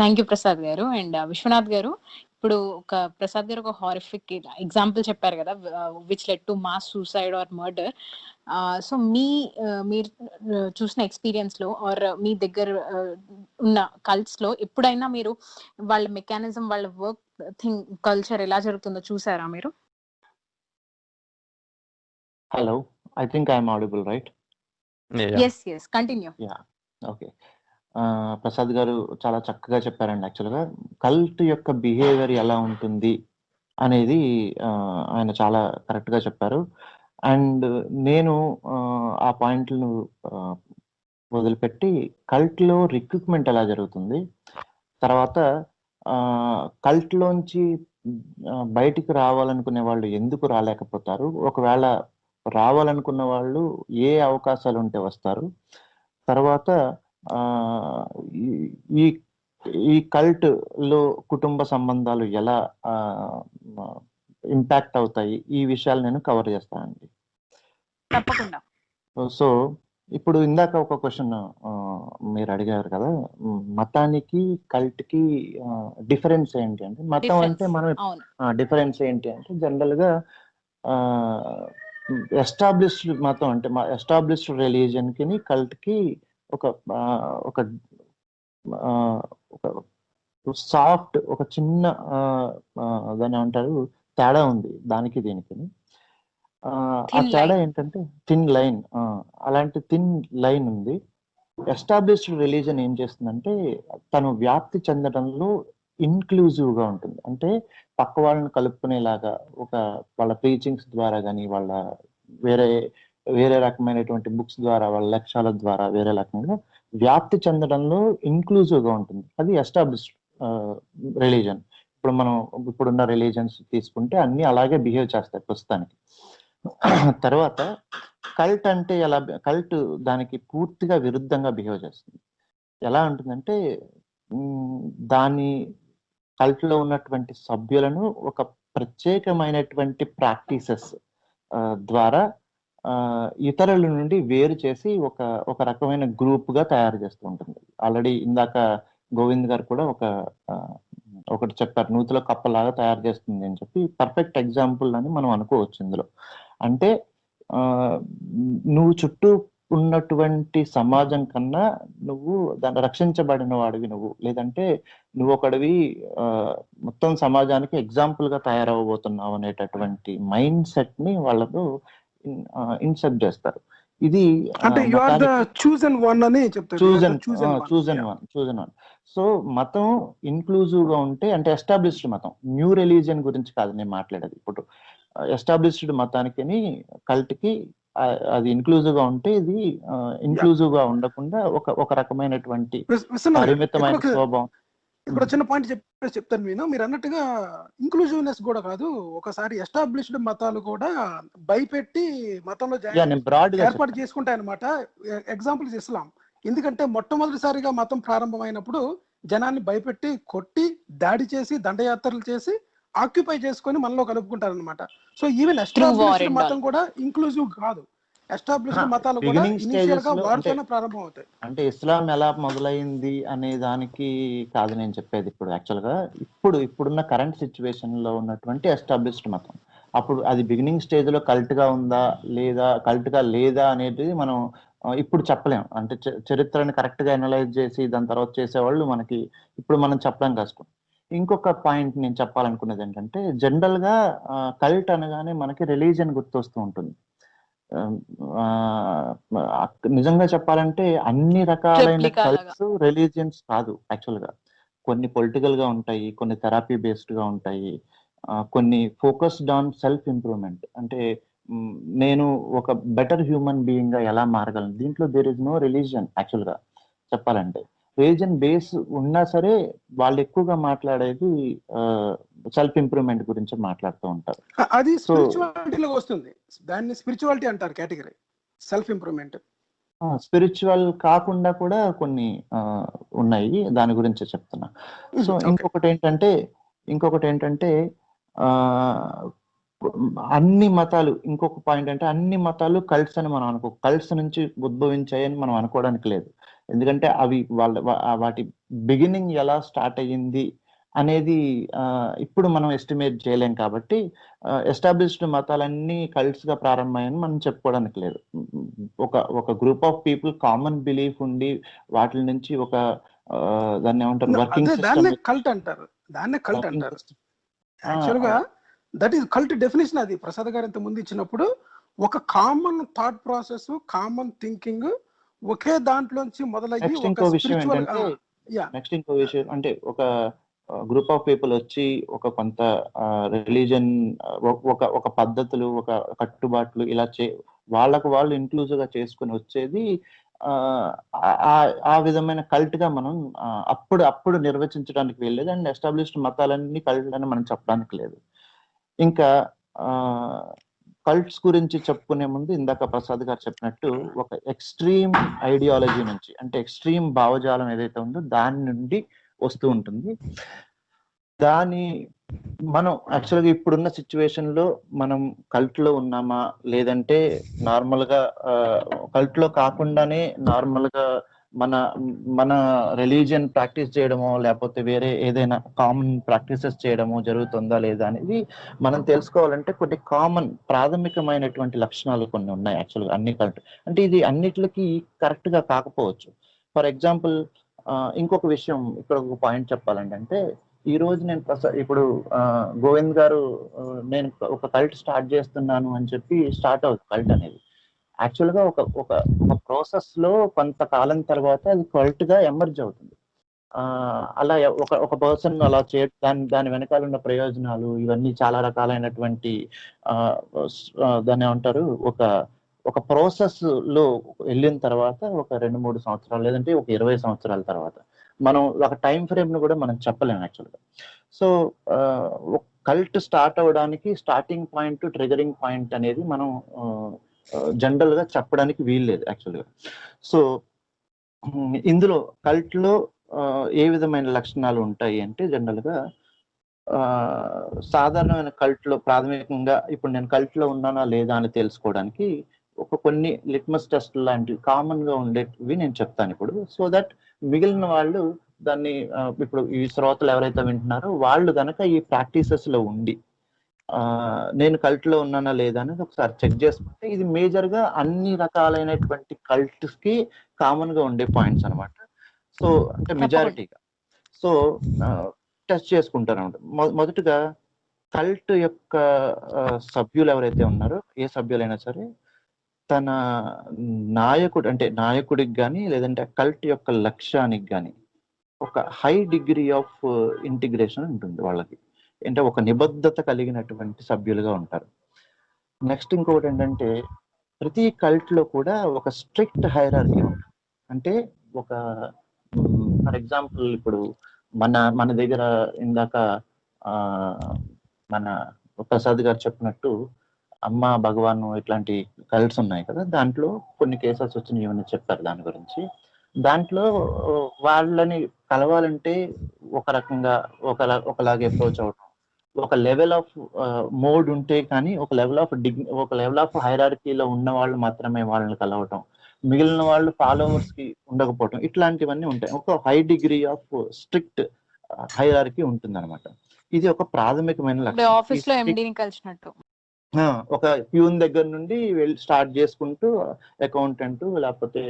థ్యాంక్ యూ ప్రసాద్ గారు. అండ్ విశ్వనాథ్ గారు, ఇప్పుడు ప్రసాద్ గారు ఒక హారిఫిక్ ఎగ్జాంపుల్ చెప్పారు కదా, which led to mass suicide or murder. So మీరు చూసిన ఎక్స్పీరియన్స్ లో ఆర్ మీ దగ్గర ఉన్న కల్ట్స్ లో ఎప్పుడైనా మీరు వాళ్ళ మెకానిజం, వాళ్ళ వర్క్ థింగ్, కల్చర్ ఎలా జరుగుతుందో చూసారా మీరు? Hello, I think I'm audible, right? yes continue. Okay. Prasad గారు చాలా చక్కగా చెప్పారండి. యాక్చువల్గా కల్ట్ యొక్క బిహేవియర్ ఎలా ఉంటుంది అనేది ఆయన చాలా కరెక్ట్గా చెప్పారు. అండ్ నేను ఆ పాయింట్లను వదిలిపెట్టి కల్ట్లో రిక్రూట్మెంట్ ఎలా జరుగుతుంది, తర్వాత కల్ట్లోంచి బయటికి రావాలనుకునే వాళ్ళు ఎందుకు రాలేకపోతారు, ఒకవేళ రావాలనుకున్న వాళ్ళు ఏ అవకాశాలు ఉంటే వస్తారు, తర్వాత ఈ కల్ట్ లో కుటుంబ సంబంధాలు ఎలా ఇంపాక్ట్ అవుతాయి, ఈ విషయాలు నేను కవర్ చేస్తానండి. తప్పకుండా. సో ఇప్పుడు ఇందాక ఒక క్వశ్చన్ మీరు అడిగారు కదా, మతానికి కల్ట్ కి డిఫరెన్స్ ఏంటి అంటే, మతం అంటే మనం డిఫరెన్స్ ఏంటి అంటే జనరల్ గా ఎస్టాబ్లిష్డ్ మతం అంటే ఎస్టాబ్లిష్డ్ రిలీజియన్ కి కల్ట్ కి ఒక సాఫ్ట్, ఒక చిన్న దాన్ని ఏమంటారు తేడా ఉంది దానికి దీనికి. ఆ తేడా ఏంటంటే థిన్ లైన్, అలాంటి థిన్ లైన్ ఉంది. ఎస్టాబ్లిష్డ్ రిలీజన్ ఏం చేస్తుందంటే తను వ్యాప్తి చెందడంలో ఇన్క్లూజివ్ గా ఉంటుంది. అంటే పక్క వాళ్ళని కలుపుకునేలాగా వాళ్ళ ప్రీచింగ్స్ ద్వారా కానీ, వాళ్ళ వేరే రకమైనటువంటి బుక్స్ ద్వారా, వాళ్ళ లక్ష్యాల ద్వారా వేరే రకంగా వ్యాప్తి చెందడంలో ఇన్క్లూజివ్ గా ఉంటుంది. అది ఎస్టాబ్లిష్డ్ రిలీజన్. ఇప్పుడున్న రిలీజన్స్ తీసుకుంటే అన్ని అలాగే బిహేవ్ చేస్తాయి ప్రస్తుతానికి. తర్వాత కల్ట్ అంటే కల్ట్ దానికి పూర్తిగా విరుద్ధంగా బిహేవ్ చేస్తుంది. ఎలా ఉంటుందంటే దాని కల్ట్ లో ఉన్నటువంటి సభ్యులను ఒక ప్రత్యేకమైనటువంటి ప్రాక్టీసెస్ ద్వారా ఇతరుల నుండి వేరు చేసి ఒక రకమైన గ్రూప్ గా తయారు చేస్తూ ఉంటుంది. ఆల్రెడీ ఇందాక గోవింద్ గారు కూడా ఒకటి చెప్పారు, నూతిలో కప్పలాగా తయారు చేస్తుంది అని చెప్పి. పర్ఫెక్ట్ ఎగ్జాంపుల్ అని మనం అనుకోవచ్చు ఇందులో. అంటే నువ్వు చుట్టూ ఉన్నటువంటి సమాజం కన్నా నువ్వు దాన్ని రక్షించబడిన వాడివి నువ్వు, లేదంటే నువ్వు ఒకడివి మొత్తం సమాజానికి ఎగ్జాంపుల్ గా తయారవబోతున్నావు అనేటటువంటి మైండ్ సెట్ ని వాళ్ళకు ఇన్సెప్ట్ చేస్తారు. ఇది చూజన్ వన్. సో మతం ఇన్క్లూజివ్ గా ఉంటే, అంటే ఎస్టాబ్లిష్డ్ మతం, న్యూ రిలీజియన్ గురించి కాదు నేను మాట్లాడేది. ఇప్పుడు ఎస్టాబ్లిష్డ్ మతానికి కల్ట్ కి అది ఇన్క్లూజివ్ గా ఉంటే, ఇది ఇన్క్లూజివ్ గా ఉండకుండా ఒక రకమైనటువంటి పరిమితమైన స్వభావం. ఇక్కడ చిన్న పాయింట్ చెప్తాను మీరు అన్నట్టుగా ఇంక్లూజివ్నెస్ కూడా కాదు, ఒకసారి ఎస్టాబ్లిష్డ్ మతాలు కూడా భయపెట్టి మతంలో ఏర్పాటు చేసుకుంటాయి అన్నమాట. ఎగ్జాంపుల్స్ ఇస్లాం. ఎందుకంటే మొట్టమొదటిసారిగా మతం ప్రారంభమైనప్పుడు జనాన్ని భయపెట్టి కొట్టి దాడి చేసి దండయాత్రలు చేసి ఆక్యుపై చేసుకొని మనలో కలుపుకుంటారు అనమాట. సో ఈవెన్ ఎస్టాబ్లిష్డ్ మతం కూడా ఇంక్లూజివ్ కాదు. ఎస్టాబ్లిష్డ్ మతాలు కూడా ఇనిషియల్ గా వారితోనే ప్రారంభం అవుతాయి. అంటే ఇస్లాం ఎలా మొదలైంది అనే దానికి కాదు నేను చెప్పేది. ఇప్పుడు యాక్చువల్ గా ఇప్పుడున్న కరెంట్ సిచ్యువేషన్ లో ఉన్నటువంటి ఎస్టాబ్లిష్డ్ మతం, అప్పుడు అది బిగినింగ్ స్టేజ్ లో కల్ట్ గా ఉందా లేదా, కల్ట్ గా లేదా అనేది మనం ఇప్పుడు చెప్పలేం. అంటే చరిత్రని కరెక్ట్ గా అనలైజ్ చేసి దాని తర్వాత చేసేవాళ్ళు మనకి ఇప్పుడు మనం చెప్పడం కష్టం. ఇంకొక పాయింట్ నేను చెప్పాలనుకున్నది ఏంటంటే, జనరల్ గా కల్ట్ అనగానే మనకి రిలీజియన్ గుర్తొస్తూ ఉంటుంది. నిజంగా చెప్పాలంటే అన్ని రకాలైన రెప్లికా లాగా. కల్ట్స్ రిలీజియన్స్ కాదు యాక్చువల్ గా. కొన్ని పొలిటికల్ గా ఉంటాయి, కొన్ని థెరపీ బేస్డ్ గా ఉంటాయి, కొన్ని ఫోకస్డ్ ఆన్ సెల్ఫ్ ఇంప్రూవ్మెంట్. అంటే నేను ఒక బెటర్ హ్యూమన్ బీయింగ్ గా ఎలా మారగలను, దీంట్లో there is no religion actual గా చెప్పాలంటే. రిలీజియన్ బేస్ ఉన్నా సరే వాళ్ళు ఎక్కువగా మాట్లాడేది సెల్ఫ్ ఇంప్రూవ్మెంట్ గురించి మాట్లాడుతూ ఉంటారు. అది స్పిరిచువాలిటీలో వస్తుంది, దాన్ని స్పిరిచువాలిటీ అంటారు కేటగిరీ, సెల్ఫ్ ఇంప్రూవ్మెంట్. స్పిరిచువల్ కాకుండా కూడా కొన్ని ఉన్నాయి, దాని గురించి చెప్తున్నా. సో ఇంకొకటి ఏంటంటే అన్ని మతాలు, ఇంకొక పాయింట్ అంటే అన్ని మతాలు కల్ట్స్ అని మనం కల్ట్స్ నుంచి ఉద్భవించాయని మనం అనుకోవడానికి లేదు. ఎందుకంటే అవి వాటి బిగినింగ్ ఎలా స్టార్ట్ అయ్యింది అనేది ఇప్పుడు మనం ఎస్టిమేట్ చేయలేం. కాబట్టి ఎస్టాబ్లిష్డ్ మతాలన్నీ కల్ట్స్ గా ప్రారంభమయ్యని మనం చెప్పుకోవడానికి లేదు. ఒక group of people common belief ఉండి వాటి నుంచి ఒక దాన్ని ఏమంటారు, వర్కింగ్ దాన్నే కల్ట్ అంటారు. యాక్చువల్ గా దట్ ఈస్ కల్ట్ డెఫినేషన్. అది ప్రసాద్ గారు ఇంత ముందు ఇచ్చినప్పుడు ఒక common thought process, common thinking ఒకే దాంట్లోంచి మొదలయ్యి నెక్స్ట్ ఇంకో విషయం అంటే ఒక గ్రూప్ ఆఫ్ పీపుల్ వచ్చి ఒక కొంత రిలీజన్, ఒక పద్ధతులు, ఒక కట్టుబాట్లు ఇలా వాళ్ళకు వాళ్ళు ఇంక్లూజివ్ గా చేసుకుని వచ్చేది ఆ విధమైన కల్ట్ గా మనం అప్పుడు నిర్వచించడానికి వెళ్ళలేదు. అండ్ ఎస్టాబ్లిష్డ్ మతాలన్నీ కల్ట్ అని మనం చెప్పడానికి లేదు. ఇంకా కల్ట్స్ గురించి చెప్పుకునే ముందు ఇందాక ప్రసాద్ గారు చెప్పినట్టు ఒక ఎక్స్ట్రీమ్ ఐడియాలజీ నుంచి, అంటే ఎక్స్ట్రీమ్ భావజాలం ఏదైతే ఉందో దాని నుండి వస్తూ ఉంటుంది. దాని మనం యాక్చువల్గా ఇప్పుడున్న సిచ్యువేషన్ లో మనం కల్ట్ లో ఉన్నామా, లేదంటే నార్మల్ గా కల్ట్ లో కాకుండానే నార్మల్ గా మన రిలీజియన్ ప్రాక్టీస్ చేయడమో లేకపోతే వేరే ఏదైనా కామన్ ప్రాక్టీసెస్ చేయడమో జరుగుతుందా లేదా అనేది మనం తెలుసుకోవాలంటే కొన్ని కామన్ ప్రాథమికమైనటువంటి లక్షణాలు కొన్ని ఉన్నాయి యాక్చువల్గా అన్ని కల్ట్. అంటే ఇది అన్నిటికీ కరెక్ట్ గా కాకపోవచ్చు. ఫర్ ఎగ్జాంపుల్ ఇంకొక విషయం ఇక్కడ ఒక పాయింట్ చెప్పాలంటే, ఈ రోజు నేను ఇప్పుడు గోవింద్ గారు నేను ఒక కల్ట్ స్టార్ట్ చేస్తున్నాను అని చెప్పి స్టార్ట్ అవుతుంది కల్ట్ అనేది. యాక్చువల్ గా ఒక ప్రాసెస్ లో కొంతకాలం తర్వాత అది కల్ట్ గా ఎమర్జ్ అవుతుంది. అలా ఒక పర్సన్ అలా దాని వెనకాల ఉన్న ప్రయోజనాలు ఇవన్నీ చాలా రకాలైనటువంటి దాన్ని ఏమంటారు, ఒక ప్రాసెస్ లో వెళ్ళిన తర్వాత ఒక 2-3 సంవత్సరాలు లేదంటే ఒక 20 సంవత్సరాల తర్వాత మనం ఒక టైం ఫ్రేమ్ ను కూడా మనం చెప్పలేము యాక్చువల్గా. సో కల్ట్ స్టార్ట్ అవ్వడానికి స్టార్టింగ్ పాయింట్, ట్రిగరింగ్ పాయింట్ అనేది మనం జనరల్ గా చెప్పడానికి వీల్లేదు యాక్చువల్గా. సో ఇందులో కల్ట్ లో ఏ విధమైన లక్షణాలు ఉంటాయి అంటే, జనరల్ గా సాధారణమైన కల్ట్ లో ప్రాథమికంగా ఇప్పుడు నేను కల్ట్ లో ఉన్నానా లేదా అని తెలుసుకోవడానికి కొన్ని లిట్మస్ టెస్ట్ లాంటివి కామన్ గా ఉండేవి నేను చెప్తాను ఇప్పుడు. సో దట్ మిగిలిన వాళ్ళు దాన్ని ఇప్పుడు ఈ శ్రోతలు ఎవరైతే వింటున్నారో వాళ్ళు గనక ఈ ప్రాక్టీసెస్ లో ఉండి నేను కల్ట్ లో ఉన్నానా లేదా అనేది ఒకసారి చెక్ చేసుకుంటే ఇది మేజర్ గా అన్ని రకాలైనటువంటి కల్ట్స్ కి కామన్ గా ఉండే పాయింట్స్ అనమాట. సో అంటే మెజారిటీగా సో టెస్ట్ చేసుకుంటారు అనమాట. మొదటగా కల్ట్ యొక్క సభ్యులు ఎవరైతే ఉన్నారో, ఏ సభ్యులైనా సరే తన నాయకుడికి కానీ లేదంటే కల్ట్ యొక్క లక్ష్యానికి కానీ ఒక హై డిగ్రీ ఆఫ్ ఇంటిగ్రేషన్ ఉంటుంది వాళ్ళకి. అంటే ఒక నిబద్ధత కలిగినటువంటి సభ్యులుగా ఉంటారు. నెక్స్ట్ ఇంకొకటి ఏంటంటే, ప్రతి కల్ట్ లో కూడా ఒక స్ట్రిక్ట్ హైరార్కీ ఉంటుంది. అంటే ఒక ఫర్ ఎగ్జాంపుల్ ఇప్పుడు మన దగ్గర ఇందాక మన ప్రసాద్ గారు చెప్పినట్టు అమ్మ భగవాన్ ఇట్లాంటి కల్ట్స్ ఉన్నాయి కదా, దాంట్లో కొన్ని కేసెస్ వచ్చినాయి చెప్పారు దాని గురించి. దాంట్లో వాళ్ళని కలవాలంటే ఒక రకంగా ఒకలాగే అప్రోచ్ అవడం, ఒక లెవెల్ ఆఫ్ మోడ్ ఉంటే కానీ ఒక లెవెల్ ఆఫ్ హైరార్కీలో ఉన్న వాళ్ళు మాత్రమే వాళ్ళని కలవటం, మిగిలిన వాళ్ళు ఫాలోవర్స్ కి ఉండకపోవటం, ఇట్లాంటివన్నీ ఉంటాయి. ఒక high degree of strict hierarchy ఉంటుంది అనమాట. ఇది ఒక ప్రాథమికమైన లక్షణం. ఒక ప్యూన్ దగ్గర నుండి వెళ్ళి స్టార్ట్ చేసుకుంటూ అకౌంటెంట్ లేకపోతే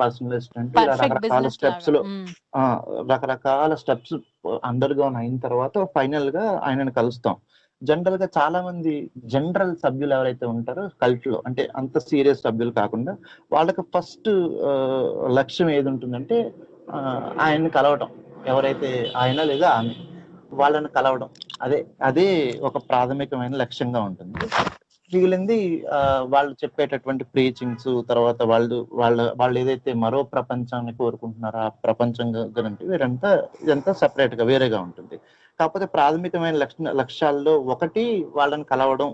పర్సనల్ అసిస్టెంట్ ఇలా పర్ఫెక్ట్ రకరకాల బిజినెస్ స్టెప్స్ లాగా. లో రకరకాల స్టెప్స్ అండర్ గోన్ అయిన తర్వాత ఫైనల్ గా ఆయనను కలుస్తాం. జనరల్ గా చాలా మంది జనరల్ సభ్యులు ఎవరైతే ఉంటారో కల్ట్ లో, అంటే అంత సీరియస్ సభ్యులు కాకుండా, వాళ్ళకి ఫస్ట్ లక్ష్యం ఏది ఉంటుందంటే ఆయన్ని కలవటం. ఎవరైతే ఆయన లేదా ఆమె, వాళ్ళని కలవడం. అదే అదే ఒక ప్రాథమికమైన లక్ష్యంగా ఉంటుంది. మిగిలింది వాళ్ళు చెప్పేటటువంటి ప్రీచింగ్స్, తర్వాత వాళ్ళు ఏదైతే మరో ప్రపంచాన్ని కోరుకుంటున్నారో ఆ ప్రపంచం గురించి ఇదంతా సెపరేట్ గా వేరేగా ఉంటుంది. కాకపోతే ప్రాథమికమైన లక్ష్యాల్లో ఒకటి వాళ్ళని కలవడం,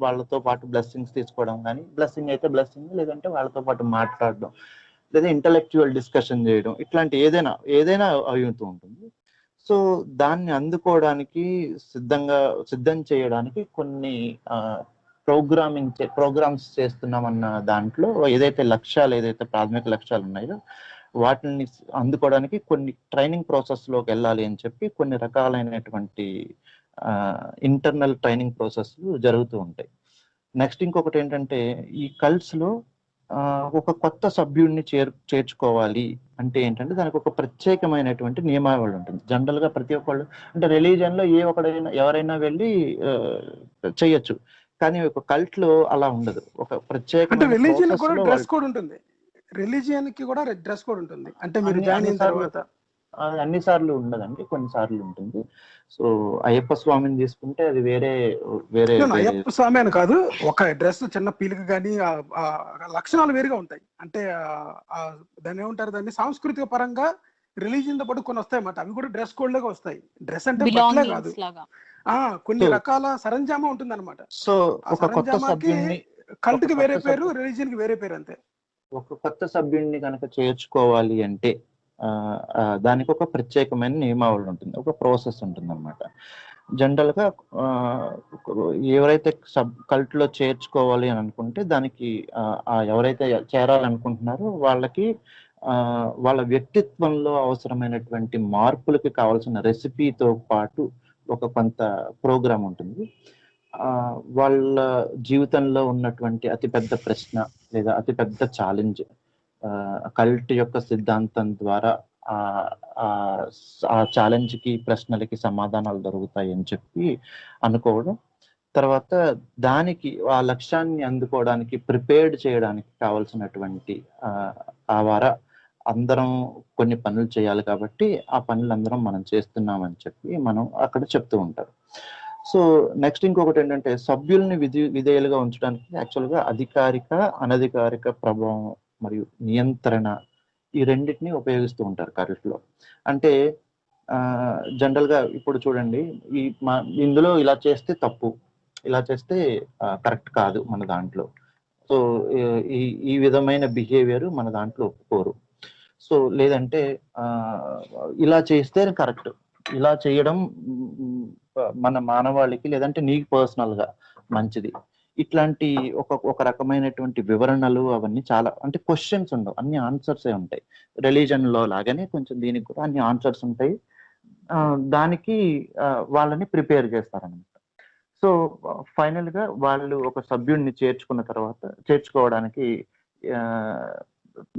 వాళ్ళతో పాటు బ్లెస్సింగ్స్ తీసుకోవడం, కానీ బ్లెస్సింగ్ అయితే బ్లెస్సింగ్, లేదంటే వాళ్ళతో పాటు మాట్లాడడం, లేదా ఇంటలెక్చువల్ డిస్కషన్ చేయడం, ఇట్లాంటి ఏదైనా అవుతూ ఉంటుంది. సో దాన్ని అందుకోవడానికి సిద్ధం చేయడానికి కొన్ని ప్రోగ్రామ్స్ చేస్తున్నామన్న దాంట్లో ఏదైతే ప్రాథమిక లక్ష్యాలు ఉన్నాయో వాటిని అందుకోవడానికి కొన్ని ట్రైనింగ్ ప్రాసెస్ లోకి వెళ్ళాలి అని చెప్పి కొన్ని రకాలైనటువంటి ఇంటర్నల్ ట్రైనింగ్ ప్రాసెస్ జరుగుతూ ఉంటాయి. నెక్స్ట్ ఇంకొకటి ఏంటంటే, ఈ కల్ట్స్ లో ఒక కొత్త సభ్యుడిని చేర్చుకోవాలి అంటే ఏంటంటే, దానికి ఒక ప్రత్యేకమైనటువంటి నియమావళి ఉంటుంది. జనరల్ గా ప్రతి ఒక్కళ్ళు, అంటే రిలీజియన్ లో ఎవరైనా వెళ్ళి చేయొచ్చు, కానీ ఒక కల్ట్ లో అలా ఉండదు. ఒక అంటే ప్రత్యేకమైన రిలీజియన్ ప్రాసెస్ కూడా లో డ్రెస్ కోడ్ ఉంటుంది. రిలీజియన్ కి కూడా డ్రెస్ కోడ్ ఉంటుంది. అంటే మీరు జాయిన్ అయిన తర్వాత అన్ని సార్లు ఉండదండి, కొన్నిసార్లు ఉంటుంది. సో అయ్యప్ప స్వామిని తీసుకుంటే అది వేరే అయ్యప్ప స్వామి అని కాదు, ఒక డ్రెస్ చిన్న పీలిక కానీ లక్షణాలు వేరుగా ఉంటాయి. అంటే దాన్ని ఏమంటారు, దాన్ని సాంస్కృతిక పరంగా రిలీజియన్ తో పాటు కొన్ని వస్తాయి అన్నమాట. అవి కూడా డ్రెస్ కోడ్ లాగా వస్తాయి. డ్రెస్ అంటే బట్టలే కాదు, కొన్ని రకాల సరంజామా ఉంటుంది అనమాట. సో ఒక కొత్త సభ్యుడిని, కల్ట్ కి వేరే పేరు, రిలీజియన్ కి వేరే పేరు, అంతే. ఒక కొత్త సభ్యుడిని కనుక చేర్చుకోవాలి అంటే దానికి ఒక ప్రత్యేకమైన నియమావళి ఉంటుంది, ఒక ప్రాసెస్ ఉంటుంది అన్నమాట. జనరల్ గా ఎవరైతే కల్ట్ లో చేర్చుకోవాలి అని అనుకుంటే, దానికి ఎవరైతే చేరాలనుకుంటున్నారో వాళ్ళకి వాళ్ళ వ్యక్తిత్వంలో అవసరమైనటువంటి మార్పులకి కావాల్సిన రెసిపీతో పాటు ఒక కొంత ప్రోగ్రామ్ ఉంటుంది. వాళ్ళ జీవితంలో ఉన్నటువంటి అతిపెద్ద ప్రశ్న లేదా అతిపెద్ద ఛాలెంజ్ కల్ట్ యొక్క సిద్ధాంతం ద్వారా ఆ ఛాలెంజ్ కి, ప్రశ్నలకి సమాధానాలు దొరుకుతాయి అని చెప్పి అనుకోవడం. తర్వాత దానికి ఆ లక్ష్యాన్ని అందుకోవడానికి ప్రిపేర్డ్ చేయడానికి కావాల్సినటువంటి అందరం కొన్ని పనులు చేయాలి కాబట్టి ఆ పనులు అందరం మనం చేస్తున్నామని చెప్పి మనం అక్కడ చెప్తూ ఉంటారు. సో నెక్స్ట్ ఇంకొకటి ఏంటంటే, సభ్యుల్ని విధేయులుగా ఉంచడానికి యాక్చువల్గా అధికారిక, అనధికారిక ప్రభావం మరియు నియంత్రణ, ఈ రెండింటిని ఉపయోగిస్తూ ఉంటారు కల్ట్లో. అంటే జనరల్ గా ఇప్పుడు చూడండి, ఇందులో ఇలా చేస్తే తప్పు, ఇలా చేస్తే కరెక్ట్ కాదు మన దాంట్లో. సో ఈ విధమైన బిహేవియర్ మన దాంట్లో ఒప్పుకోరు. సో లేదంటే ఇలా చేస్తే కరెక్ట్, ఇలా చేయడం మన మానవాళికి లేదంటే నీకు పర్సనల్ గా మంచిది, ఇట్లాంటి ఒక రకమైనటువంటి వివరణలు అవన్నీ చాలా, అంటే క్వశ్చన్స్ ఉండవు, అన్ని ఆన్సర్సే ఉంటాయి. రిలీజన్ లో లాగానే కొంచెం దీనికి కూడా అన్ని ఆన్సర్స్ ఉంటాయి. దానికి వాళ్ళని ప్రిపేర్ చేస్తారనమాట. సో ఫైనల్ గా వాళ్ళు ఒక సభ్యుడిని చేర్చుకోవడానికి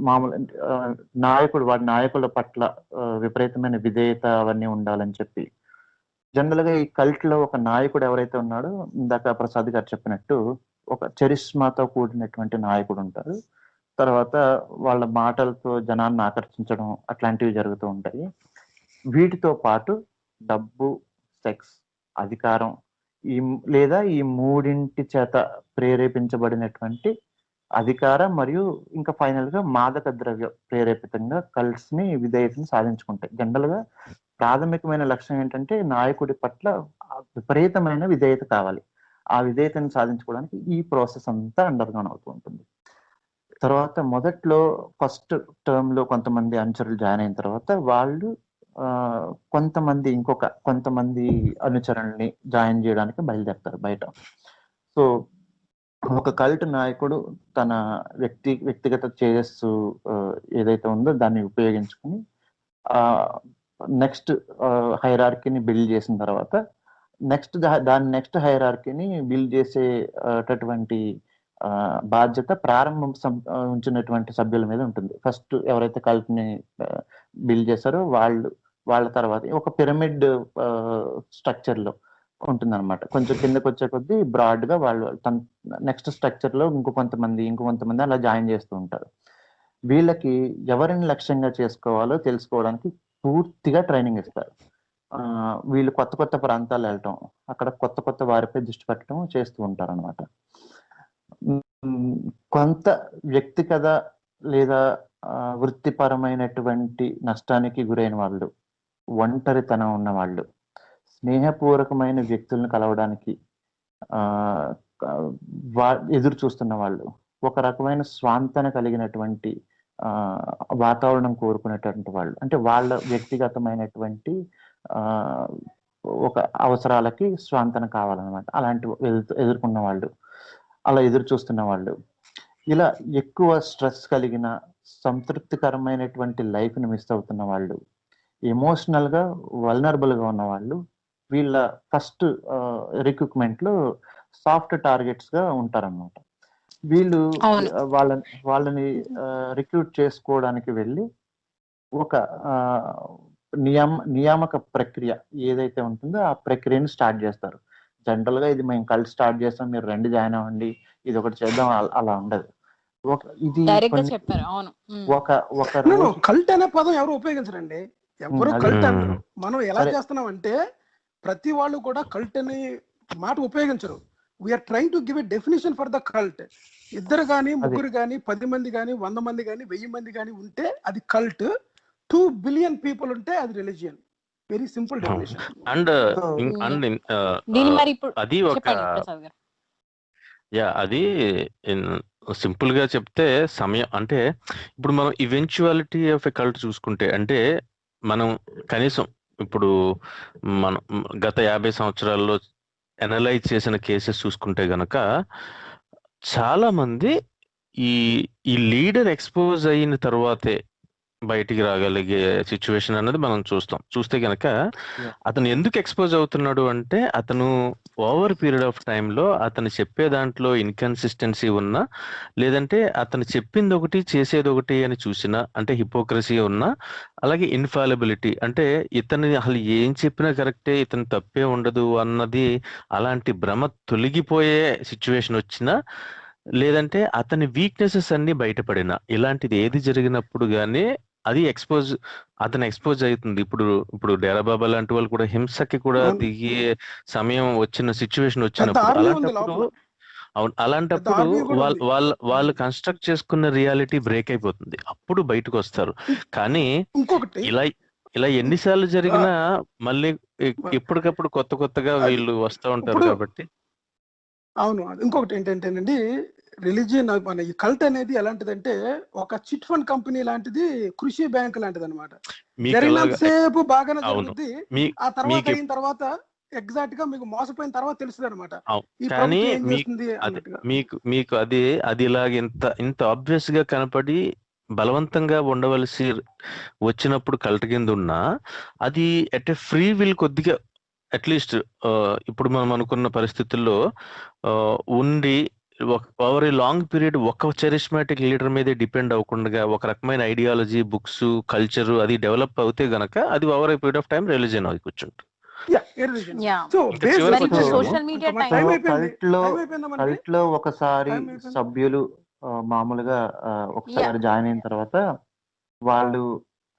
మామూలు వాడి నాయకుల పట్ల విపరీతమైన విధేయత అవన్నీ ఉండాలని చెప్పి, జనరల్ గా ఈ కల్ట్ లో ఒక నాయకుడు ఎవరైతే ఉన్నాడో, ఇందాక ప్రసాద్ గారు చెప్పినట్టు ఒక చరిష్మాతో కూడినటువంటి నాయకుడు ఉంటారు. తర్వాత వాళ్ళ మాటలతో జనాన్ని ఆకర్షించడం అట్లాంటివి జరుగుతూ ఉంటాయి. వీటితో పాటు డబ్బు, సెక్స్, అధికారం, లేదా ఈ మూడింటి చేత ప్రేరేపించబడినటువంటి అధికారం మరియు ఇంకా ఫైనల్ గా మాదక ద్రవ్య ప్రేరేపితంగా కల్ట్స్ ని విధేయతను సాధించుకుంటాయి. జనరల్ గా ప్రాథమికమైన లక్ష్యం ఏంటంటే, నాయకుడి పట్ల విపరీతమైన విధేయత కావాలి. ఆ విధేయతను సాధించుకోవడానికి ఈ ప్రాసెస్ అంతా అండర్గాన్ అవుతూ ఉంటుంది. తర్వాత మొదట్లో ఫస్ట్ టర్మ్ లో కొంతమంది అనుచరులు జాయిన్ అయిన తర్వాత వాళ్ళు కొంతమంది అనుచరుల్ని జాయిన్ చేయడానికి బయలుదేరతారు బయట. సో ఒక కల్ట్ నాయకుడు తన వ్యక్తిగత ఛేజస్సు ఏదైతే ఉందో దాన్ని ఉపయోగించుకుని నెక్స్ట్ హైరార్కీని బిల్డ్ చేసిన తర్వాత దాని నెక్స్ట్ హైరార్కీని బిల్డ్ చేసేటటువంటి బాధ్యత ప్రారంభం ఉంచినటువంటి సభ్యుల మీద ఉంటుంది. ఫస్ట్ ఎవరైతే కల్ట్ని బిల్డ్ చేస్తారో వాళ్ళ తర్వాత ఒక పిరమిడ్ స్ట్రక్చర్లో ఉంటుందన్నమాట. కొంచెం కిందకి వచ్చే కొద్దీ బ్రాడ్గా వాళ్ళు తన నెక్స్ట్ స్ట్రక్చర్లో ఇంకో కొంతమంది అలా జాయిన్ చేస్తూ ఉంటారు. వీళ్ళకి ఎవరిని లక్ష్యంగా చేసుకోవాలో తెలుసుకోవడానికి పూర్తిగా ట్రైనింగ్ ఇస్తారు. వీళ్ళు కొత్త ప్రాంతాలు వెళ్ళటం, అక్కడ కొత్త వారిపై దృష్టి పెట్టడం చేస్తూ ఉంటారు అనమాట. కొంత వ్యక్తిగత లేదా వృత్తిపరమైనటువంటి నష్టానికి గురైన వాళ్ళు, ఒంటరితనం ఉన్న వాళ్ళు, స్నేహపూర్వకమైన వ్యక్తులను కలవడానికి ఎదురు చూస్తున్న వాళ్ళు, ఒక రకమైన స్వాంతన కలిగినటువంటి వాతావరణం కోరుకునేటువంటి వాళ్ళు, అంటే వాళ్ళ వ్యక్తిగతమైనటువంటి ఒక అవసరాలకి స్వాంతన కావాలన్నమాట. అలాంటి ఎదుర్కొన్న వాళ్ళు, అలా ఎదురు చూస్తున్న వాళ్ళు, ఇలా ఎక్కువ స్ట్రెస్ కలిగిన సంతృప్తికరమైనటువంటి లైఫ్ని మిస్ అవుతున్న వాళ్ళు, ఎమోషనల్గా వల్నరబుల్గా ఉన్న వాళ్ళు వీళ్ళ ఫస్ట్ రిక్రూట్మెంట్లో సాఫ్ట్ టార్గెట్స్గా ఉంటారన్నమాట. వీళ్ళు వాళ్ళని రిక్రూట్ చేసుకోవడానికి వెళ్ళి ఒక నియామక ప్రక్రియ ఏదైతే ఉంటుందో ఆ ప్రక్రియను స్టార్ట్ చేస్తారు. జనరల్గా ఇది మేము కల్ట్ స్టార్ట్ చేస్తాం, మీరు రండి జాయిన్ అవ్వండి, ఇది ఒకటి చేద్దాం, అలా ఉండదు. ఇది ఒక కల్ట్ అనే పదం ఎవరు ఉపయోగించరండి, ఎవరు కల్ట్ అంటారు. మనం ఎలా చేస్తున్నాం అంటే ప్రతి వాళ్ళు కూడా కల్ట్ అనే మాట ఉపయోగించరు. We are trying to give a definition for the cult. ఇద్దరు కానీ, ముగ్గురు కానీ, 10 మంది కానీ, 100 మంది కానీ, 1000 మంది కానీ ఉంటే అది కల్ట్. 2 బిలియన్ పీపుల్ ఉంటే అది religion. Very simple definition. And అది ఒక అది సింపుల్ గా చెప్తే సమయం, అంటే ఇప్పుడు మనం ఈవెంచువాలిటీ ఆఫ్ ఎ కల్ట్ చూసుకుంటే, అంటే మనం కనీసం ఇప్పుడు మనం గత 50 సంవత్సరాల్లో అనలైజ్ చేసిన కేసెస్ చూసుకుంటే గనక చాలా మంది ఈ లీడర్ ఎక్స్పోజ్ అయిన తర్వాతే బయటికి రాగలిగే సిచ్యువేషన్ అన్నది మనం చూస్తే గనక అతను ఎందుకు ఎక్స్పోజ్ అవుతున్నాడు అంటే, అతను ఓవర్ పీరియడ్ ఆఫ్ టైంలో అతను చెప్పే దాంట్లో ఇన్కన్సిస్టెన్సీ ఉన్నా, లేదంటే అతను చెప్పింది ఒకటి చేసేది ఒకటి అని చూసినా, అంటే హిపోక్రసీ ఉన్నా, అలాగే ఇన్ఫాలిబిలిటీ, అంటే ఇతను అసలు ఏం చెప్పినా కరెక్టే, ఇతను తప్పే ఉండదు అన్నది అలాంటి భ్రమ తొలగిపోయే సిచ్యువేషన్ వచ్చినా, లేదంటే అతని వీక్నెసెస్ అన్ని బయటపడినా, ఇలాంటిది ఏది జరిగినప్పుడు గానీ అది అతను ఎక్స్పోజ్ అవుతుంది. ఇప్పుడు డేరా బాబా లాంటి వాళ్ళు కూడా హింసకి కూడా దిగే సమయం వచ్చిన సిచ్యువేషన్ వచ్చినప్పుడు, అలాంటప్పుడు వాళ్ళు కన్స్ట్రక్ట్ చేసుకున్న రియాలిటీ బ్రేక్ అయిపోతుంది, అప్పుడు బయటకు వస్తారు. కానీ ఇలా ఎన్నిసార్లు జరిగినా మళ్ళీ ఎప్పటికప్పుడు కొత్తగా వీళ్ళు వస్తూ ఉంటారు కాబట్టి. అవును. ఇంకొకటి ఏంటంటేనండి, రిలీజియన్ మన ఈ కల్ట్ అనేది ఎలాంటిదంటే ఒక చిట్ ఫండ్ కంపెనీ లాంటిది, కృషి బ్యాంక్ లాంటిది అనమాట. జరిగినంతసేపు బాగానే జరుగుతుంది, ఆ తర్వాత అయిన తర్వాత ఎగ్జాక్ట్ గా మీకు మోసపోయిన తర్వాత తెలుస్తుంది అనమాట. కానీ మీకు అది ఇలాగ ఇంత ఆబ్వియస్ గా కనపడి బలవంతంగా ఉండవలసి వచ్చినప్పుడు కల్ట్ కింద ఉన్నా, అది అట్ ఎ ఫ్రీ విల్ కొద్దిగా అట్లీస్ట్ ఇప్పుడు మనం అనుకున్న పరిస్థితుల్లో ఉండి ఓవర్ ఏ లాంగ్ పీరియడ్ ఒక చరిస్మాటిక్ లీడర్ మీదే డిపెండ్ అవ్వకుండా ఒక రకమైన ఐడియాలజీ, బుక్స్, కల్చర్ అది డెవలప్ అవుతే గనక అది over a period of time religion అయి కూర్చుంటుంది. కల్ట్ లో ఒకసారి సభ్యులు మామూలుగా ఒకసారి జాయిన్ అయిన తర్వాత వాళ్ళు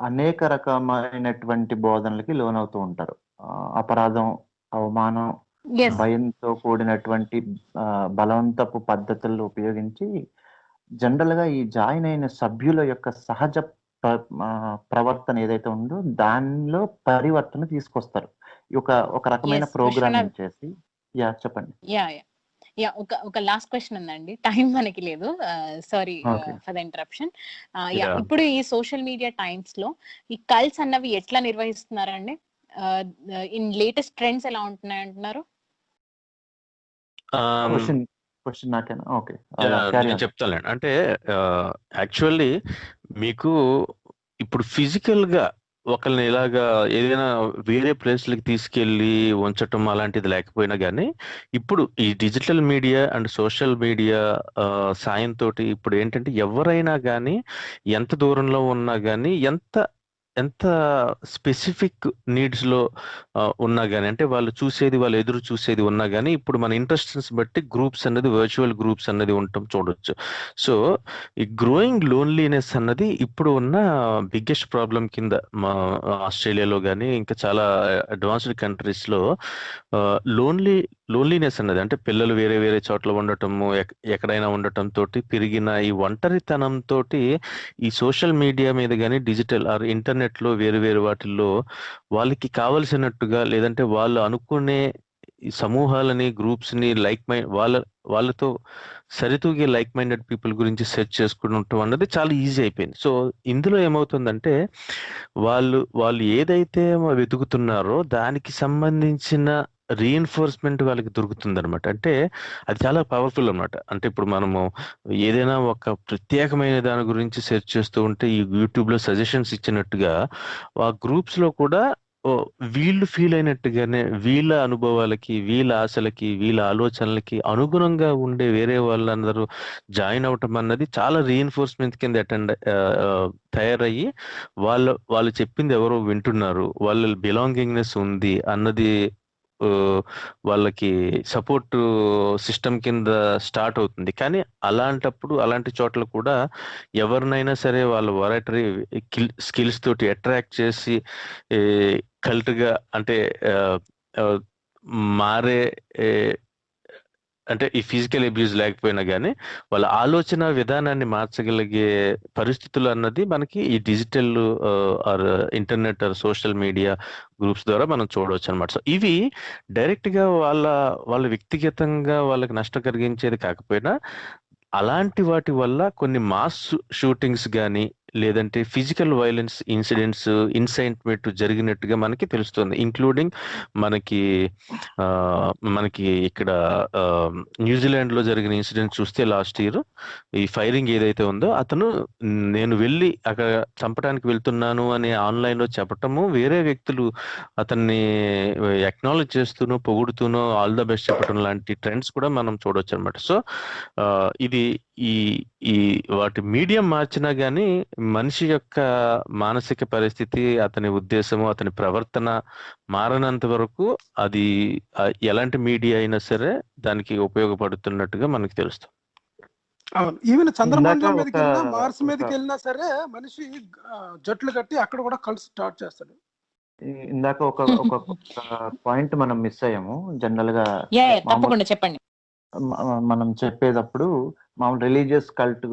అనేక రకమైనటువంటి బోధనలకి లోనవుతూ ఉంటారు. అపరాధం, అవమానం, భయంతో కూడినటువంటి బలవంతపు పద్ధతులను ఉపయోగించి జనరల్ గా ఈ జాయిన్ అయిన సభ్యుల యొక్క సహజ ప్రవర్తన ఏదైతే ఉందో దానిలో పరివర్తన తీసుకొస్తారు. ఒక రకమైన ప్రోగ్రామింగ్ చేసి. చెప్పండి. ఒక లాస్ట్ క్వశ్చన్ ఉందండి, టైం మనకి లేదు, సారీ ఫర్ ద ఇంటరప్షన్. ఇప్పుడు ఈ సోషల్ మీడియా టైమ్స్ లో ఈ కల్ట్స్ అన్నవి ఎట్లా నిర్వహిస్తున్నారండి? ఇన్ లేటెస్ట్ ట్రెండ్స్ ఎలా ఉంటున్నాయి అంటున్నారు? చెప్తానండి. అంటే యాక్చువల్లీ మీకు ఇప్పుడు ఫిజికల్ గా ఒకళ్ళని ఇలాగా ఏదైనా వేరే ప్లేస్‌లకి తీసుకెళ్ళి ఉంచటం అలాంటిది లేకపోయినా గానీ, ఇప్పుడు ఈ digital media and social media సాయంతోటి ఇప్పుడేంటంటే ఎవరైనా గానీ, ఎంత దూరంలో ఉన్నా గానీ, ఎంత ఎంత స్పెసిఫిక్ నీడ్స్‌లో ఉన్నా గానీ, అంటే వాళ్ళు ఎదురు చూసేది ఉన్నా గానీ, ఇప్పుడు మన ఇంట్రెస్ట్స్ బట్టి గ్రూప్స్ అన్నది వర్చువల్ గ్రూప్స్ అన్నది ఉండటం చూడొచ్చు. సో, ఈ గ్రోయింగ్ లోన్లీనెస్ అన్నది ఇప్పుడు ఉన్న బిగ్గెస్ట్ ప్రాబ్లమ్ కింద ఆస్ట్రేలియాలో గానీ, ఇంకా చాలా అడ్వాన్స్డ్ కంట్రీస్‌లో లోన్లీనెస్ అన్నది, అంటే పిల్లలు వేరే వేరే చోట్ల ఉండటము, ఎక్కడైనా ఉండటంతోటి పెరిగిన ఈ ఒంటరితనంతోటి ఈ సోషల్ మీడియా మీద గానీ, డిజిటల్ ఆర్ ఇంటర్నెట్‌లో వేరు వేరు వాటిల్లో వాళ్ళకి కావాల్సినట్టుగా లేదంటే వాళ్ళు అనుకునే ఈ సమూహాలని, గ్రూప్స్‌ని వాళ్ళతో సరితూగే లైక్ మైండెడ్ పీపుల్ గురించి సెర్చ్ చేసుకుంటం అన్నది చాలా ఈజీ అయిపోయింది. సో, ఇందులో ఏమవుతుందంటే వాళ్ళు ఏదైతే వెతుకుతున్నారో దానికి సంబంధించిన రీఇన్ఫోర్స్‌మెంట్ వాళ్ళకి దొరుకుతుందనమాట. అంటే అది చాలా పవర్‌ఫుల్ అనమాట. అంటే ఇప్పుడు మనము ఏదైనా ఒక ప్రత్యేకమైన దాని గురించి సెర్చ్ చేస్తూ ఉంటే ఈ యూట్యూబ్‌లో సజెషన్స్ ఇచ్చినట్టుగా ఆ గ్రూప్స్‌లో కూడా వీళ్ళు ఫీల్ అయినట్టుగానే వీళ్ళ అనుభవాలకి, వీళ్ళ ఆశలకి, వీళ్ళ ఆలోచనలకి అనుగుణంగా ఉండే వేరే వాళ్ళందరూ జాయిన్ అవ్వటం అన్నది చాలా రీఇన్ఫోర్స్‌మెంట్ కింద తయారయ్యి వాళ్ళు చెప్పింది ఎవరో వింటున్నారు, వాళ్ళ బిలాంగింగ్‌నెస్ ఉంది అన్నది వాళ్ళకి సపోర్ట్ సిస్టమ్ కింద స్టార్ట్ అవుతుంది. కానీ అలాంటి చోట్ల కూడా ఎవరినైనా సరే వాళ్ళ ఒరాటరీ స్కిల్స్ తోటి అట్రాక్ట్ చేసి కల్ట్‌గా అంటే మారే అంటే ఈ ఫిజికల్ అబ్యూజ్ లేకపోయినా గానీ, వాళ్ళ ఆలోచన విధానాన్ని మార్చగలిగే పరిస్థితులు అన్నది మనకి ఈ digital or internet or social media groups ద్వారా మనం చూడొచ్చనమాట. సో, ఇవి డైరెక్ట్‌గా వాళ్ళ వ్యక్తిగతంగా వాళ్ళకి నష్టం కలిగించేది కాకపోయినా, అలాంటి వాటి వల్ల కొన్ని మాస్ షూటింగ్స్ గానీ, లేదంటే ఫిజికల్ వయలెన్స్ ఇన్సిడెంట్స్, ఇన్సైట్‌మెంట్ జరిగినట్టుగా మనకి తెలుస్తుంది. ఇంక్లూడింగ్ మనకి మనకి ఇక్కడ న్యూజిలాండ్‌లో జరిగిన ఇన్సిడెంట్ చూస్తే లాస్ట్ ఇయర్ ఈ ఫైరింగ్ ఏదైతే ఉందో అతను నేను వెళ్లి అక్కడ చంపడానికి వెళ్తున్నాను అని ఆన్‌లైన్‌లో చెప్పటము, వేరే వ్యక్తులు అతన్ని అక్నాలెడ్జ్ చేస్తూనో, పొగుడుతూనో ఆల్ ద బెస్ట్ చెప్పటం లాంటి ట్రెండ్స్ కూడా మనం చూడొచ్చనమాట. సో, ఇది ఈ ఈ వాటి మీడియం మార్చినా గానీ మనిషి యొక్క మానసిక పరిస్థితి, అతని ఉద్దేశము, అతని ప్రవర్తన మారనంత వరకు అది ఎలాంటి మీడియా అయినా సరే దానికి ఉపయోగపడుతున్నట్టుగా మనకు తెలుస్తుంది. అవును. ఈవెన్ చంద్రమండలం ఇందాక మీదకెళ్ళినా, మార్స్ ఒక మీదకెళ్ళినా సరే మనిషి జట్లు కట్టి అక్కడ కూడా కల్ట్స్ స్టార్ట్ చేస్తాడు. ఇందాక ఒక పాయింట్ మనం మిస్ అయ్యాము. జనరల్‌గా తప్పకుండా చెప్పండి. మనం చెప్పేటప్పుడు మామూలు రిలీజియస్ కల్ట్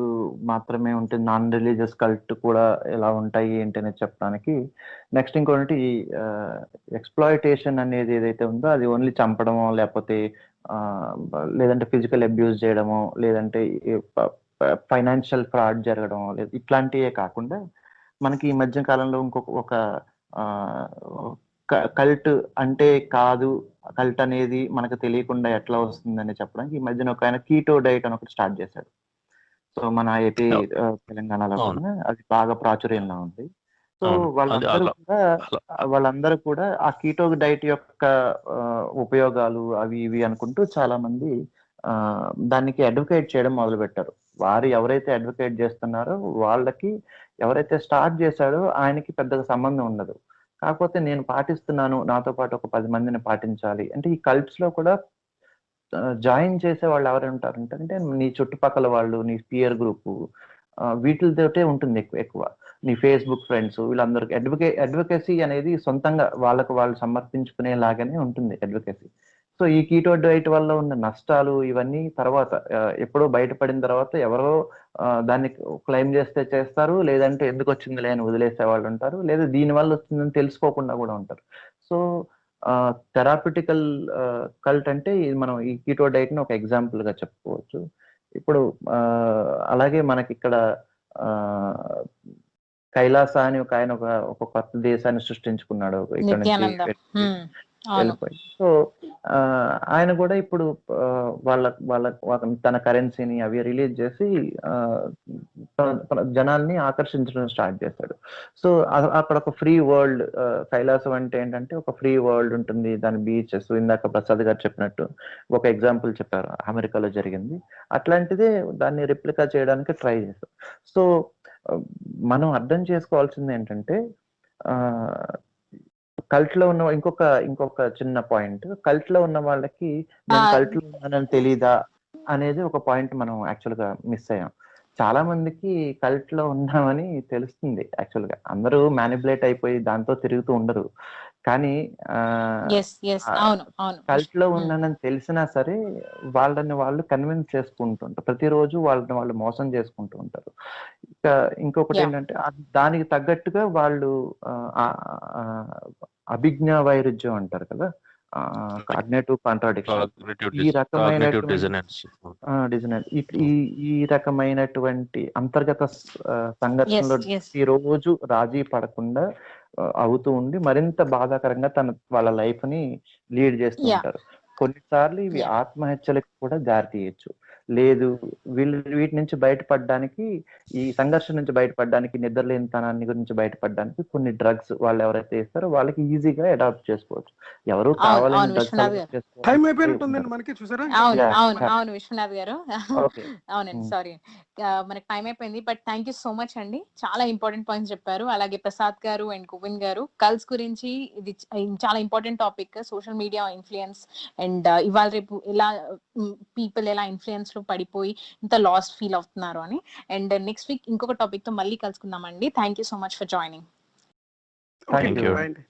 మాత్రమే ఉంటుంది. నాన్ రిలీజియస్ కల్ట్ కూడా ఎలా ఉంటాయి ఏంటి అనేది చెప్పడానికి. నెక్స్ట్ ఇంకోటి ఎక్స్‌ప్లాయిటేషన్ అనేది ఏదైతే ఉందో అది ఓన్లీ చంపడమో, లేకపోతే లేదంటే ఫిజికల్ అబ్యూజ్ చేయడమో, లేదంటే ఫైనాన్షియల్ ఫ్రాడ్ జరగడమో, ఇట్లాంటివే కాకుండా మనకి ఈ మధ్య కాలంలో ఒక కల్ట్ అంటే కాదు, కల్ట్ అనేది మనకు తెలియకుండా ఎట్లా వస్తుందని చెప్పడానికి ఈ మధ్యన ఒక ఆయన కీటో డైట్ అని ఒకటి స్టార్ట్ చేశాడు. సో, మన ఏపీ తెలంగాణలో కూడా అది బాగా ప్రాచుర్యంలో ఉంది. సో, వాళ్ళందరూ కూడా ఆ కీటో డైట్ యొక్క ఉపయోగాలు అవి ఇవి అనుకుంటూ చాలా మంది దానికి అడ్వకేట్ చేయడం మొదలుపెట్టారు. వారు ఎవరైతే అడ్వకేట్ చేస్తున్నారో వాళ్ళకి ఎవరైతే స్టార్ట్ చేశాడో ఆయనకి పెద్దగా సంబంధం ఉండదు. కాకపోతే నేను పాటిస్తున్నాను, నాతో పాటు ఒక 10 మందిని పాటించాలి అంటే ఈ కల్ట్స్‌లో కూడా జాయిన్ చేసే వాళ్ళు ఎవరు ఉంటారంటే నీ చుట్టుపక్కల వాళ్ళు, నీ పియర్ గ్రూపు వీటితోటే ఉంటుంది ఎక్కువ. నీ ఫేస్‌బుక్ ఫ్రెండ్స్ వీళ్ళందరికి అడ్వకేసీ అనేది సొంతంగా వాళ్ళకి వాళ్ళు సమర్పించుకునేలాగానే ఉంటుంది అడ్వకేసీ. సో, ఈ కీటో డైట్ వల్ల ఉన్న నష్టాలు ఇవన్నీ తర్వాత ఎప్పుడో బయటపడిన తర్వాత ఎవరో దాన్ని క్లెయిమ్ చేస్తే చేస్తారు. లేదంటే ఎందుకొచ్చిందిలే అని వదిలేసే వాళ్ళుంటారు. లేదా దీనివల్ల వచ్చిందని తెలుసుకోకుండా కూడా ఉంటారు. సో, థెరప్యూటికల్ కల్ట్ అంటే మనం ఈ కీటో డైట్‌ని ఒక ఎగ్జాంపుల్‌గా చెప్పుకోవచ్చు. ఇప్పుడు అలాగే మనకిక్కడ కైలాస అని ఒక ఆయన ఒక కొత్త దేశాన్ని సృష్టించుకున్నాడు. ఇక్కడ నుంచి అవును వెళ్ళిపోయింది. సో ఆయన కూడా ఇప్పుడు వాళ్ళ తన కరెన్సీని అవి రిలీజ్ చేసి జనాల్ని ఆకర్షించడం స్టార్ట్ చేశాడు. సో అక్కడ ఒక ఫ్రీ వరల్డ్, కైలాసం అంటే ఏంటంటే ఒక ఫ్రీ వరల్డ్ ఉంటుంది, దాని బీచెస్, ఇందాక ప్రసాద్ గారు చెప్పినట్టు ఒక ఎగ్జాంపుల్ చెప్పారు అమెరికాలో జరిగింది, అట్లాంటిదే దాన్ని రిప్లికా చేయడానికి ట్రై చేశారు. సో మనం అర్థం చేసుకోవాల్సింది ఏంటంటే కల్ట్ లో ఉన్న ఇంకొక చిన్న పాయింట్, కల్ట్ లో ఉన్న వాళ్ళకి నేను కల్ట్ లో ఉన్నానని తెలీదా అనేది ఒక పాయింట్ మనం యాక్చువల్ గా మిస్ అయ్యాం. చాలా మందికి కల్ట్ లో ఉన్నామని తెలుస్తుంది, యాక్చువల్ గా అందరూ మ్యానిపులేట్ అయిపోయి దాంతో తిరుగుతూ ఉండరు. కానీ కల్ట్ లో ఉన్నానని తెలిసినా సరే వాళ్ళని వాళ్ళు కన్విన్స్ చేసుకుంటుంటారు, ప్రతిరోజు వాళ్ళని వాళ్ళు మోసం చేసుకుంటూ ఉంటారు. ఇంకొకటి ఏంటంటే దానికి తగ్గట్టుగా వాళ్ళు అభిజ్ఞా వైరుధ్యం అంటారు కదా, కాగ్నిటివ్ కాంట్రాడిక్షన్, ఈ రకమైనటువంటి అంతర్గత సంఘర్షణలో ఈ రోజు రాజీ పడకుండా అవుతూ ఉండి మరింత బాధాకరంగా వాళ్ళ లైఫ్ ని లీడ్ చేస్తూ ఉంటారు. కొన్నిసార్లు ఇవి ఆత్మహత్యలకు కూడా దారి తీయచ్చు. లేదు వీటి నుంచి బయటపడడానికి, ఈ సంఘర్షణ నుంచి బయటపడడానికి, నిద్రలేనితనాన్ని గురించి బయటపడడానికి కొన్ని డ్రగ్స్ వాళ్ళు ఎవరైతే ఇస్తారో వాళ్ళకి ఈజీగా అడాప్ట్ చేసుకోవచ్చు. ఎవరు కావాలని టైం అయిపోయినట్టుందండి మనకి, చూసారా? అవును విశ్వనాథ్ గారు, అవునండి సారీ మనకి టైం అయిపోయింది. But thank you so much అండి, చాలా ఇంపార్టెంట్ పాయింట్స్ చెప్పారు. అలాగే ప్రసాద్ గారు అండ్ గోవింద్ గారు, కల్స్ గురించి ఇది చాలా important topic, social media influence and ఇవాళ రేపు ఎలా పీపుల్ ఎలా ఇన్ఫ్లుయెన్స్ లో పడిపోయి ఇంత లాస్ ఫీల్ అవుతున్నారు అని. అండ్ నెక్స్ట్ వీక్ ఇంకొక టాపిక్ తో మళ్ళీ కలుసుకుందామండి. Thank you so much for joining. Thank you అండి.